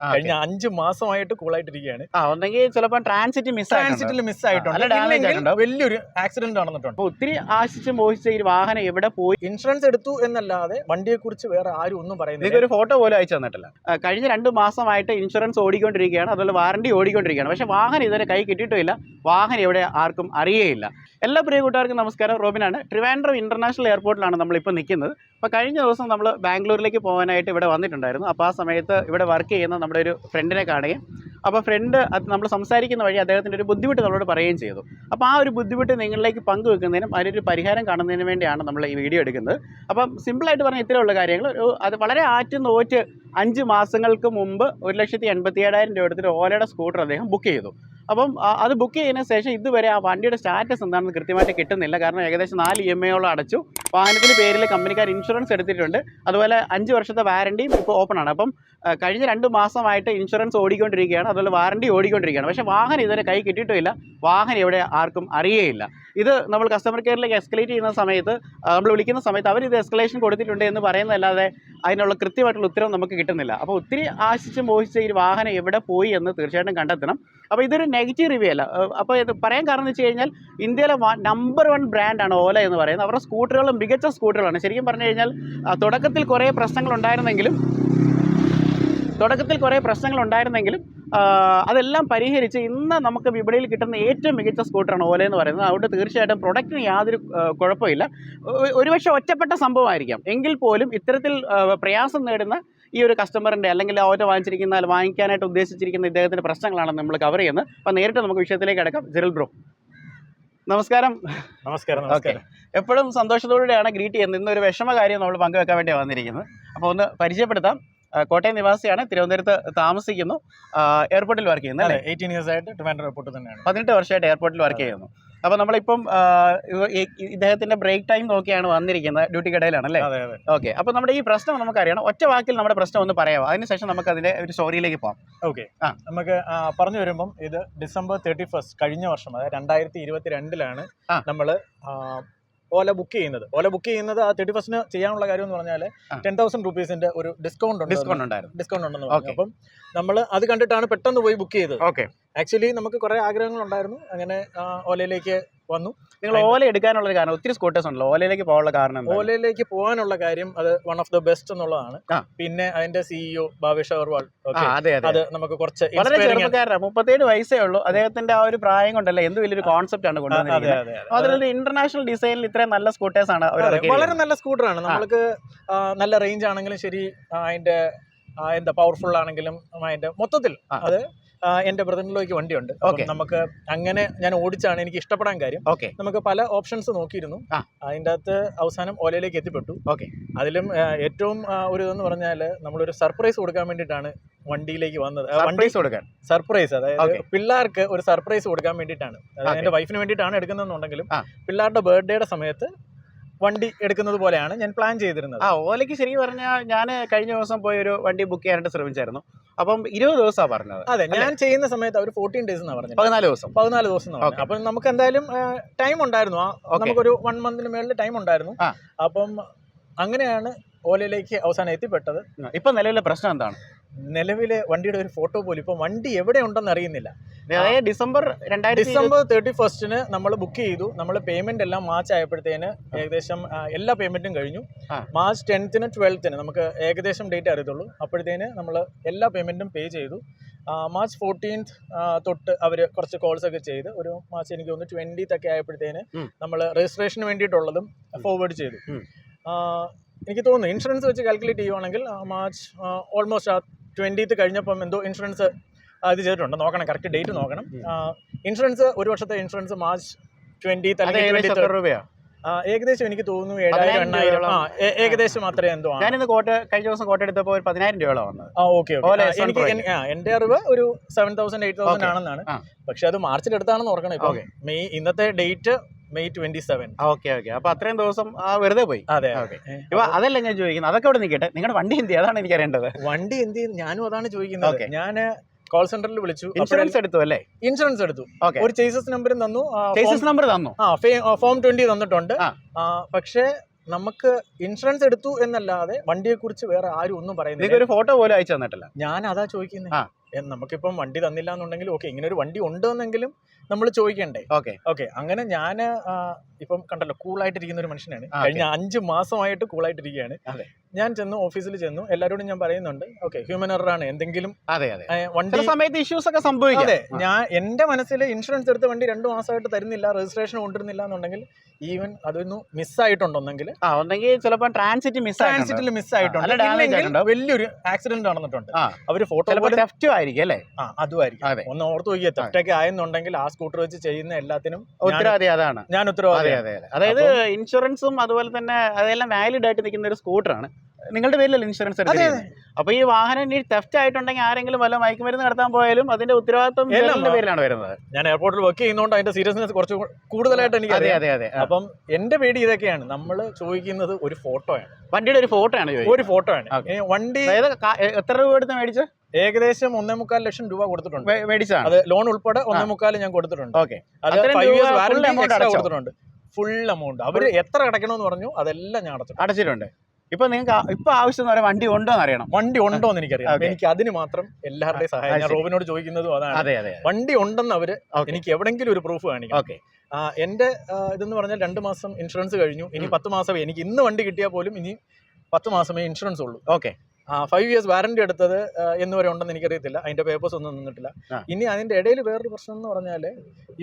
കഴിഞ്ഞ 5 മാസമായിട്ട് കൂളായിട്ടിരിക്കുകയാണ്. ചിലപ്പോൾ ട്രാൻസിറ്റിൽ മിസ്സായിട്ടുണ്ട്, വലിയൊരു ആക്സിഡന്റ് നടന്നിട്ടുണ്ട്. ഒത്തിരി ആശിച്ച് മോഹിച്ച ഈ വാഹനം എവിടെ പോയി? ഇൻഷുറൻസ് എടുത്തു എന്നല്ലാതെ വണ്ടിയെ കുറിച്ച് വേറെ ആരും ഒന്നും പറയുന്നില്ല. ഒരു ഫോട്ടോ പോലും അയച്ചു തന്നിട്ടില്ല. കഴിഞ്ഞ 2 മാസമായിട്ട് ഇൻഷുറൻസ് ഓടിക്കൊണ്ടിരിക്കുകയാണ്, അതുപോലെ വാറണ്ടി ഓടിക്കൊണ്ടിരിക്കുകയാണ്. പക്ഷേ വാഹനം ഇതുവരെ കൈ കിട്ടിയിട്ടില്ല. വാഹനം എവിടെ ആർക്കും അറിയേയില്ല. എല്ലാ പ്രിയ കൂട്ടുകാർക്കും നമസ്കാരം. റോബിനാണ്. ട്രിവാൻഡ്രം ഇന്റർനാഷണൽ എയർപോർട്ടിലാണ് നമ്മളിപ്പോൾ നിൽക്കുന്നത്. അപ്പോൾ കഴിഞ്ഞ ദിവസം നമ്മൾ ബാംഗ്ലൂരിലേക്ക് പോകാനായിട്ട് ഇവിടെ വന്നിട്ടുണ്ടായിരുന്നു. അപ്പോൾ ആ സമയത്ത് ഇവിടെ വർക്ക് ചെയ്യുന്ന നമ്മുടെ ഒരു ഫ്രണ്ടിനെ കാണുകയും, അപ്പോൾ ഫ്രണ്ട് അത് നമ്മൾ സംസാരിക്കുന്ന വഴി അദ്ദേഹത്തിൻ്റെ ഒരു ബുദ്ധിമുട്ട് നമ്മളോട് പറയുകയും ചെയ്തു. അപ്പോൾ ആ ഒരു ബുദ്ധിമുട്ട് നിങ്ങളിലേക്ക് പങ്കുവെക്കുന്നതിനും അതിനൊരു പരിഹാരം കാണുന്നതിന് വേണ്ടിയാണ് നമ്മൾ ഈ വീഡിയോ എടുക്കുന്നത്. അപ്പം സിമ്പിളായിട്ട് പറഞ്ഞാൽ ഇത്രയുള്ള കാര്യങ്ങൾ. അത് വളരെ ആറ്റുനോറ്റ് 5 മാസങ്ങൾക്ക് മുമ്പ് 1,87,000 രൂപ എടുത്തിട്ട് ഓലയുടെ സ്കൂട്ടർ അദ്ദേഹം ബുക്ക് ചെയ്തു. അപ്പം അത് ബുക്ക് ചെയ്തതിന് ശേഷം ഇതുവരെ ആ വണ്ടിയുടെ സ്റ്റാറ്റസ് എന്താണെന്ന് കൃത്യമായിട്ട് കിട്ടുന്നില്ല. കാരണം ഏകദേശം 4 EMI അടച്ചു. വാഹനത്തിൻ്റെ പേരിൽ കമ്പനിക്കാർ ഇൻഷുറൻസ് എടുത്തിട്ടുണ്ട്. അതുപോലെ 5 വർഷത്തെ വാറണ്ടിയും ഇപ്പോൾ ഓപ്പൺ ആണ്. അപ്പം കഴിഞ്ഞ 2 മാസമായിട്ട് ഇൻഷുറൻസ് ഓടിക്കൊണ്ടിരിക്കുകയാണ്, അതുപോലെ വാറണ്ടി ഓടിക്കൊണ്ടിരിക്കുകയാണ്. പക്ഷേ വാഹനം ഇതുവരെ കൈ കിട്ടിയിട്ടില്ല. വാഹനം എവിടെ ആർക്കും അറിയേയില്ല. ഇത് നമ്മൾ കസ്റ്റമർ കെയറിലേക്ക് എസ്കലേറ്റ് ചെയ്യുന്ന സമയത്ത്, നമ്മൾ വിളിക്കുന്ന സമയത്ത് അവർ ഇത് എസ്കലേഷൻ കൊടുത്തിട്ടുണ്ട് എന്ന് പറയുന്നതല്ലാതെ അതിനുള്ള കൃത്യമായിട്ടുള്ള ഉത്തരവ് നമുക്ക് കിട്ടുന്നില്ല. അപ്പോൾ ഒത്തിരി ആശിച്ച് മോഹിച്ച ഈ വാഹനം എവിടെ പോയി എന്ന് തീർച്ചയായിട്ടും കണ്ടെത്തണം. അപ്പോൾ ഇതൊരു നെഗറ്റീവ് റിവ്യൂ അല്ല. അപ്പോൾ ഇത് പറയാൻ കാരണം എന്ന് വെച്ച് കഴിഞ്ഞാൽ ഇന്ത്യയിലെ നമ്പർ 1 ബ്രാൻഡാണ് ഓല എന്ന് പറയുന്നത്. അവരുടെ സ്കൂട്ടറുകൾ മികച്ച സ്കൂട്ടറുകളാണ്. ശരിക്കും പറഞ്ഞു കഴിഞ്ഞാൽ തുടക്കത്തിൽ കുറേ പ്രശ്നങ്ങളുണ്ടായിരുന്നെങ്കിലും അതെല്ലാം പരിഹരിച്ച് ഇന്ന് നമുക്ക് വിപണിയിൽ കിട്ടുന്ന ഏറ്റവും മികച്ച സ്കൂട്ടറാണ് ഓല എന്ന് പറയുന്നത്. അതുകൊണ്ട് തീർച്ചയായിട്ടും പ്രൊഡക്റ്റിന് യാതൊരു കുഴപ്പമില്ല. ഒരുപക്ഷെ ഒറ്റപ്പെട്ട സംഭവമായിരിക്കാം, എങ്കിൽ പോലും ഇത്തരത്തിൽ പ്രയാസം നേടുന്ന ഈ ഒരു കസ്റ്റമറിൻ്റെ അല്ലെങ്കിൽ ഓട്ടോ വാങ്ങിക്കാനായിട്ട് ഉദ്ദേശിച്ചിരിക്കുന്ന ഇദ്ദേഹത്തിൻ്റെ പ്രശ്നങ്ങളാണ് നമ്മൾ കവർ ചെയ്യുന്നത്. അപ്പോൾ നേരിട്ട് നമുക്ക് വിഷയത്തിലേക്ക് കിടക്കാം. ജിറൽ ബ്രോ, നമസ്കാരം. നമസ്കാരം. എപ്പോഴും സന്തോഷത്തോടെയാണ് ഗ്രീറ്റ് ചെയ്യുന്നത്. ഇന്നൊരു വിഷമ കാര്യം നമ്മൾ പങ്കുവെക്കാൻ വേണ്ടി വന്നിരിക്കുന്നത്. അപ്പോൾ ഒന്ന് പരിചയപ്പെടുത്താം. കോട്ടയം നിവാസിയാണ്, തിരുവനന്തപുരത്ത് താമസിക്കുന്നു, എയർപോർട്ടിൽ വർക്ക് ചെയ്യുന്നു. 18 years ആയിട്ട് ട്രിവാൻഡ്രം എയർപോർട്ടിൽ തന്നെയാണ്. 18 വർഷമായിട്ട് എയർപോർട്ടിൽ വർക്ക് ചെയ്യുന്നു. അപ്പോൾ നമ്മളിപ്പം ഇദ്ദേഹത്തിൻ്റെ ബ്രേക്ക് ടൈം നോക്കിയാണ് വന്നിരിക്കുന്നത്. ഡ്യൂട്ടി കടയിലാണല്ലേ? ഓക്കെ. അപ്പോൾ നമ്മുടെ ഈ പ്രശ്നം നമുക്കറിയണം. ഒറ്റ വാക്കിൽ നമ്മുടെ പ്രശ്നം ഒന്ന് പറയാമോ? അതിനുശേഷം നമുക്ക് അതിൻ്റെ ഒരു സ്റ്റോറിയിലേക്ക് പോകാം. ഓക്കെ. നമുക്ക് പറഞ്ഞു വരുമ്പം ഇത് December 31st കഴിഞ്ഞ വർഷം, അതായത് 2022 നമ്മൾ ഓല ബുക്ക് ചെയ്യുന്നത്. ആ 31st ചെയ്യാനുള്ള കാര്യം എന്ന് പറഞ്ഞാൽ 10,000 rupees ഒരു ഡിസ്കൗണ്ട് ഉണ്ടെന്ന് പറഞ്ഞു. അപ്പം നമ്മൾ അത് കണ്ടിട്ടാണ് പെട്ടെന്ന് പോയി ബുക്ക് ചെയ്തത്. ഓക്കെ. ആക്ച്വലി നമുക്ക് കുറേ ആഗ്രഹങ്ങളുണ്ടായിരുന്നു. അങ്ങനെ ഓലയിലേക്ക് വന്നു. നിങ്ങൾ ഓല എടുക്കാനുള്ള കാരണം, ഒത്തിരി സ്കൂട്ടേഴ്സ് ഉണ്ടല്ലോ, ഓലയിലേക്ക് പോകാനുള്ള കാരണം? ഓലയിലേക്ക് പോകാനുള്ള കാര്യം അത് വൺ ഓഫ് ദ ബെസ്റ്റ് എന്നുള്ളതാണ്. പിന്നെ അതിന്റെ CEO ഭാവേഷ് അഗർവാൾ, അത് നമുക്ക് കുറച്ച് 37 വയസ്സേ ഉള്ളൂ. അദ്ദേഹത്തിന്റെ ആ ഒരു പ്രായം കൊണ്ടല്ലേ എന്ത് വലിയൊരു കോൺസെപ്റ്റ് ആണ് കൊണ്ടുവന്നിരിക്കുന്നത്. അതിൽ ഇന്റർനാഷണൽ ഡിസൈനിൽ ഇത്രയും നല്ല സ്കൂട്ടേഴ്സ് ആണ്. വളരെ നല്ല സ്കൂട്ടറാണ്. നമ്മൾക്ക് നല്ല റേഞ്ച് ആണെങ്കിലും ശരി, അതിന്റെ എന്താ പവർഫുൾ ആണെങ്കിലും അതിന്റെ മൊത്തത്തിൽ അത് എന്റെ ബ്രദറിലേക്ക് വണ്ടിയുണ്ട്. നമുക്ക് അങ്ങനെ ഞാൻ ഓടിച്ചാണ് എനിക്ക് ഇഷ്ടപ്പെടാൻ കാര്യം. നമുക്ക് പല ഓപ്ഷൻസ് നോക്കിയിരുന്നു. അതിൻ്റെ അകത്ത് അവസാനം ഓലയിലേക്ക് എത്തിപ്പെട്ടു. അതിലും ഏറ്റവും ഒരു ഇതെന്ന് പറഞ്ഞാൽ നമ്മളൊരു സർപ്രൈസ് കൊടുക്കാൻ വേണ്ടിയിട്ടാണ് വണ്ടിയിലേക്ക് വന്നത്. സർപ്രൈസ്, അതായത് പിള്ളേർക്ക് ഒരു സർപ്രൈസ് കൊടുക്കാൻ വേണ്ടിയിട്ടാണ്. എന്റെ വൈഫിന് വേണ്ടിയിട്ടാണ് എടുക്കുന്നതെന്നുണ്ടെങ്കിലും പിള്ളേരുടെ ബർത്ത്ഡേയുടെ സമയത്ത് വണ്ടി എടുക്കുന്നത് പോലെയാണ് ഞാൻ പ്ലാൻ ചെയ്തിരുന്നത്. ഓലയ്ക്ക് ശരിക്കും പറഞ്ഞാൽ ഞാൻ കഴിഞ്ഞ ദിവസം പോയി ഒരു വണ്ടി ബുക്ക് ചെയ്യാനായിട്ട് ശ്രമിച്ചായിരുന്നു. അപ്പം 20 ദിവസമാണ് പറഞ്ഞത്. അതെ, ഞാൻ ചെയ്യുന്ന സമയത്ത് അവർ 14 days എന്നാണ് പറഞ്ഞത്. 14 ദിവസം. അപ്പം നമുക്ക് എന്തായാലും ടൈം ഉണ്ടായിരുന്നു. നമുക്കൊരു 1 month മേളിൽ ടൈം ഉണ്ടായിരുന്നു. അപ്പം അങ്ങനെയാണ് ഓലയിലേക്ക് അവസാനം എത്തിപ്പെട്ടത്. ഇപ്പൊ നിലവിലെ പ്രശ്നം എന്താണ്? നിലവിലെ വണ്ടിയുടെ ഒരു ഫോട്ടോ പോലും ഇപ്പൊ വണ്ടി എവിടെ ഉണ്ടെന്ന് അറിയുന്നില്ല. December 31st നമ്മൾ ബുക്ക് ചെയ്തു. നമ്മൾ പേയ്മെന്റ് എല്ലാം മാർച്ച് ആയപ്പോഴത്തേന് ഏകദേശം എല്ലാ പേയ്മെന്റും കഴിഞ്ഞു. March 10th 12th നമുക്ക് ഏകദേശം ഡേറ്റ് അറിയത്തുള്ളൂ. അപ്പോഴത്തേന് നമ്മൾ എല്ലാ പേയ്മെന്റും പേ ചെയ്തു. March 14th തൊട്ട് അവർ കുറച്ച് കോൾസ് ഒക്കെ ചെയ്ത് ഒരു മാർച്ച് എനിക്ക് തോന്നുന്നു 20th ഒക്കെ ആയപ്പോഴത്തേന് നമ്മൾ രജിസ്ട്രേഷന് വേണ്ടിയിട്ടുള്ളതും ഫോർവേഡ് ചെയ്തു. എനിക്ക് തോന്നുന്നു ഇൻഷുറൻസ് വെച്ച് കാൽക്കുലേറ്റ് ചെയ്യുവാണെങ്കിൽ മാർച്ച് ഓൾമോസ്റ്റ് 20th കഴിഞ്ഞപ്പം എന്തോ ഇൻഷുറൻസ് ഇത് ചെയ്തിട്ടുണ്ട്. നോക്കണം, കറക്റ്റ് ഡേറ്റ് നോക്കണം. ഇൻഷുറൻസ്, ഒരു വർഷത്തെ ഇൻഷുറൻസ് March 20th അല്ലെങ്കിൽ 23rd ഏകദേശം എനിക്ക് തോന്നുന്നു 7,000-8,000 ഏകദേശം അത്രയും എന്തോ. ഞാനിന്ന് കഴിഞ്ഞ ദിവസം കോട്ട എടുത്തപ്പോൾ 10,000 രൂപ വന്നത്. ഓക്കെ. എനിക്ക് എന്റെ അറിവ് ഒരു 7,000-8,000 ആണെന്നാണ്. പക്ഷെ അത് മാർച്ചിൽ എടുത്താണെന്ന് ഓർക്കണം. ഇപ്പൊ ഇന്നത്തെ ഡേറ്റ് May 27. ഓക്കെ. അപ്പൊ അത്രയും ദിവസം വെറുതെ പോയി. അതെ. ഇപ്പൊ അതല്ല ഞാൻ ചോദിക്കുന്നത്. അതൊക്കെ അവിടെ നിൽക്കട്ടെ, നിങ്ങളുടെ വണ്ടി എന്ത് ചെയ്യും? അതാണ് എനിക്ക് അറിയേണ്ടത്. വണ്ടി എന്ത് ചെയ്യും, ഞാനും അതാണ് ചോദിക്കുന്നത്. ഞാൻ കോൾ സെന്ററിൽ വിളിച്ചു. ഇൻഷുറൻസ് എടുത്തു അല്ലേ? ഇൻഷുറൻസ് എടുത്തു. ഒരു ചേസസ് നമ്പറും തന്നു. ചേസസ് നമ്പർ തന്നു. ഫോം 20 തന്നിട്ടുണ്ട്. പക്ഷേ നമുക്ക് ഇൻഷുറൻസ് എടുത്തു എന്നല്ലാതെ വണ്ടിയെ കുറിച്ച് വേറെ ആരും ഒന്നും പറയുന്നില്ല. ഒരു ഫോട്ടോ പോലും അയച്ചു തന്നിട്ടില്ല. ഞാൻ അതാ ചോദിക്കുന്നത്. നമുക്കിപ്പം വണ്ടി തന്നില്ല എന്നുണ്ടെങ്കിൽ ഓക്കെ, ഇങ്ങനെ ഒരു വണ്ടി ഉണ്ടെന്നെങ്കിലും നമ്മൾ ചോദിക്കണ്ടേ? ഓക്കെ, അങ്ങനെ ഞാൻ ഇപ്പം കണ്ടല്ലോ കൂളായിട്ടിരിക്കുന്ന ഒരു മനുഷ്യനാണ്. കഴിഞ്ഞ 5 മാസമായിട്ട് കൂളായിട്ടിരിക്കുകയാണ്. ഞാൻ ചെന്നു, ഓഫീസിൽ ചെന്നു, എല്ലാവരോടും ഞാൻ പറയുന്നുണ്ട് ഓക്കെ, ഹ്യൂമൻ എറർ ആണ്, എന്തെങ്കിലും വണ്ടി സമയത്ത് ഇഷ്യൂസ് ഒക്കെ സംഭവിക്കും. അതെ, ഞാൻ എന്റെ മനസ്സിൽ ഇൻഷുറൻസ് എടുത്ത വണ്ടി 2 മാസമായിട്ട് തരുന്നില്ല, രജിസ്ട്രേഷൻ കൊണ്ടുവരുന്നില്ല എന്നുണ്ടെങ്കിൽ ഈവൻ അതൊന്ന് മിസ്സായിട്ടുണ്ടെങ്കിൽ ചിലപ്പോൾ ട്രാൻസിറ്റിൽ മിസ്സായിട്ടുണ്ട്, വലിയൊരു ആക്സിഡന്റ് നടന്നിട്ടുണ്ട്. അവര് ഫോട്ടോ ആയിരിക്കും അല്ലേ? അതുമായിരിക്കും. ഒന്ന് ഓർത്ത് നോക്കിയ തെറ്റൊക്കെ ആയെന്നുണ്ടെങ്കിൽ ആ സ്കൂട്ടർ വെച്ച് ചെയ്യുന്ന എല്ലാത്തിനും ഉത്തരവാദി അതാണ്. ഞാൻ ഉത്തരവാദി. അതായത് ഇൻഷുറൻസും അതുപോലെ തന്നെ അതെല്ലാം വാലിഡ് ആയിട്ട് നിൽക്കുന്ന ഒരു സ്കൂട്ടറാണ്. നിങ്ങളുടെ പേരിലല്ല ഇൻഷുറൻസ് എടുക്കുന്നത്. അപ്പൊ ഈ വാഹനം ഇനി തെഫ്റ്റ് ആയിട്ടുണ്ടെങ്കിൽ ആരെങ്കിലും വല്ല മയക്കുമരുന്ന് നടത്താൻ പോയാലും അതിന്റെ ഉത്തരവാദിത്വം എന്റെ പേരിലാണ് വരുന്നത്. ഞാൻ എയർപോർട്ടിൽ വർക്ക് ചെയ്യുന്നതുകൊണ്ട് അതിന്റെ സീരിയസ്നെസ് കുറച്ച് കൂടുതലായിട്ട് എനിക്ക് അറിയാം. അപ്പം എന്റെ പേടി ഇതൊക്കെയാണ്. നമ്മൾ ചോദിക്കുന്നത് ഒരു ഫോട്ടോയാണ്, വണ്ടിയുടെ ഒരു ഫോട്ടോ ആണ്. വണ്ടി എത്ര രൂപ എടുത്ത് മേടിച്ച്? ഏകദേശം 1.25 ലക്ഷം രൂപ കൊടുത്തിട്ടുണ്ട്. മേടിച്ചാണ് അത് ലോൺ ഉൾപ്പെടെ 1.25 ഞാൻ കൊടുത്തിട്ടുണ്ട്. അത് 5 years വാറന്റി കൊടുത്തിട്ടുണ്ട്. ഫുൾ എമൗണ്ട് അവര് എത്ര അടയ്ക്കണമെന്ന് പറഞ്ഞു, അതെല്ലാം ഞാൻ അടച്ചിട്ടുണ്ട്. ഇപ്പൊ നിങ്ങൾക്ക് ഇപ്പൊ ആവശ്യം വണ്ടി ഉണ്ടോ എന്ന് അറിയണം. വണ്ടി ഉണ്ടോ എന്ന് എനിക്കറിയാം. എനിക്ക് അതിന് മാത്രം എല്ലാവരുടെയും സഹായം. ഞാൻ റോബിനോട് ചോദിക്കുന്നതും അതാണ്. വണ്ടി ഉണ്ടെന്ന് അവര് എനിക്ക് എവിടെങ്കിലും ഒരു പ്രൂഫ് കാണിക്കും. എന്റെ ഇതെന്ന് പറഞ്ഞാൽ 2 മാസം ഇൻഷുറൻസ് കഴിഞ്ഞു. ഇനി 10 മാസമേ എനിക്ക് ഇന്ന് വണ്ടി കിട്ടിയാൽ പോലും ഇനി 10 മാസമേ ഇൻഷുറൻസ് ഉള്ളൂ. 5 years വാറന്റി എടുത്തത് എന്ന് വരെ ഉണ്ടെന്ന് എനിക്കറിയത്തില്ല. അതിന്റെ പേപ്പേഴ്സ് ഒന്നും നിന്നിട്ടില്ല. ഇനി അതിന്റെ ഇടയിൽ വേറൊരു പ്രശ്നം എന്ന് പറഞ്ഞാൽ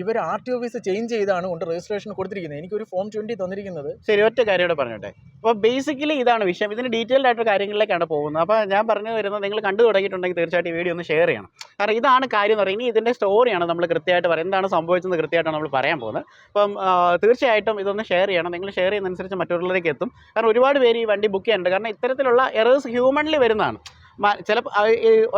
ഇവർ RT ഓഫീസ് ചേഞ്ച് ചെയ്താണ് കൊണ്ട് രജിസ്ട്രേഷൻ കൊടുത്തിരിക്കുന്നത്. എനിക്കൊരു ഫോം 20 തന്നിരിക്കുന്നത്. ശരി, ഒറ്റ കാര്യം പറഞ്ഞോട്ടെ. അപ്പോൾ ബേസിക്കലി ഇതാണ് വിഷയം. ഇതിന് ഡീറ്റെയിൽഡ് ആയിട്ട് കാര്യങ്ങളിലേക്കാണ് പോകുന്നത്. അപ്പോൾ ഞാൻ പറഞ്ഞു വരുന്നത്, നിങ്ങൾ കണ്ടു തുടങ്ങിയിട്ടുണ്ടെങ്കിൽ തീർച്ചയായിട്ടും ഈ വീഡിയോ ഒന്ന് ഷെയർ ചെയ്യണം. കാരണം ഇതാണ് കാര്യം എന്ന് പറയുന്നത്. ഇനി ഇതിന്റെ സ്റ്റോറിയാണ് നമ്മൾ കൃത്യമായിട്ട് പറയുന്നത്. എന്താണ് സംഭവിച്ചത് കൃത്യമായിട്ടാണ് നമ്മൾ പറയാൻ പോകുന്നത്. അപ്പം തീർച്ചയായിട്ടും ഇതൊന്ന് ഷെയർ ചെയ്യണം. നിങ്ങൾ ഷെയർ ചെയ്യുന്നതനുസരിച്ച് മറ്റുള്ളവരിലേക്ക് എത്തും. കാരണം ഒരുപാട് പേര് ഈ വണ്ടി ബുക്ക് ചെയ്യാനുണ്ട്. കാരണം ഇത്തരത്തിലുള്ള എറേഴ്സ് ഹ്യൂമൺലി വരുന്നതാണ്. ചിലപ്പോൾ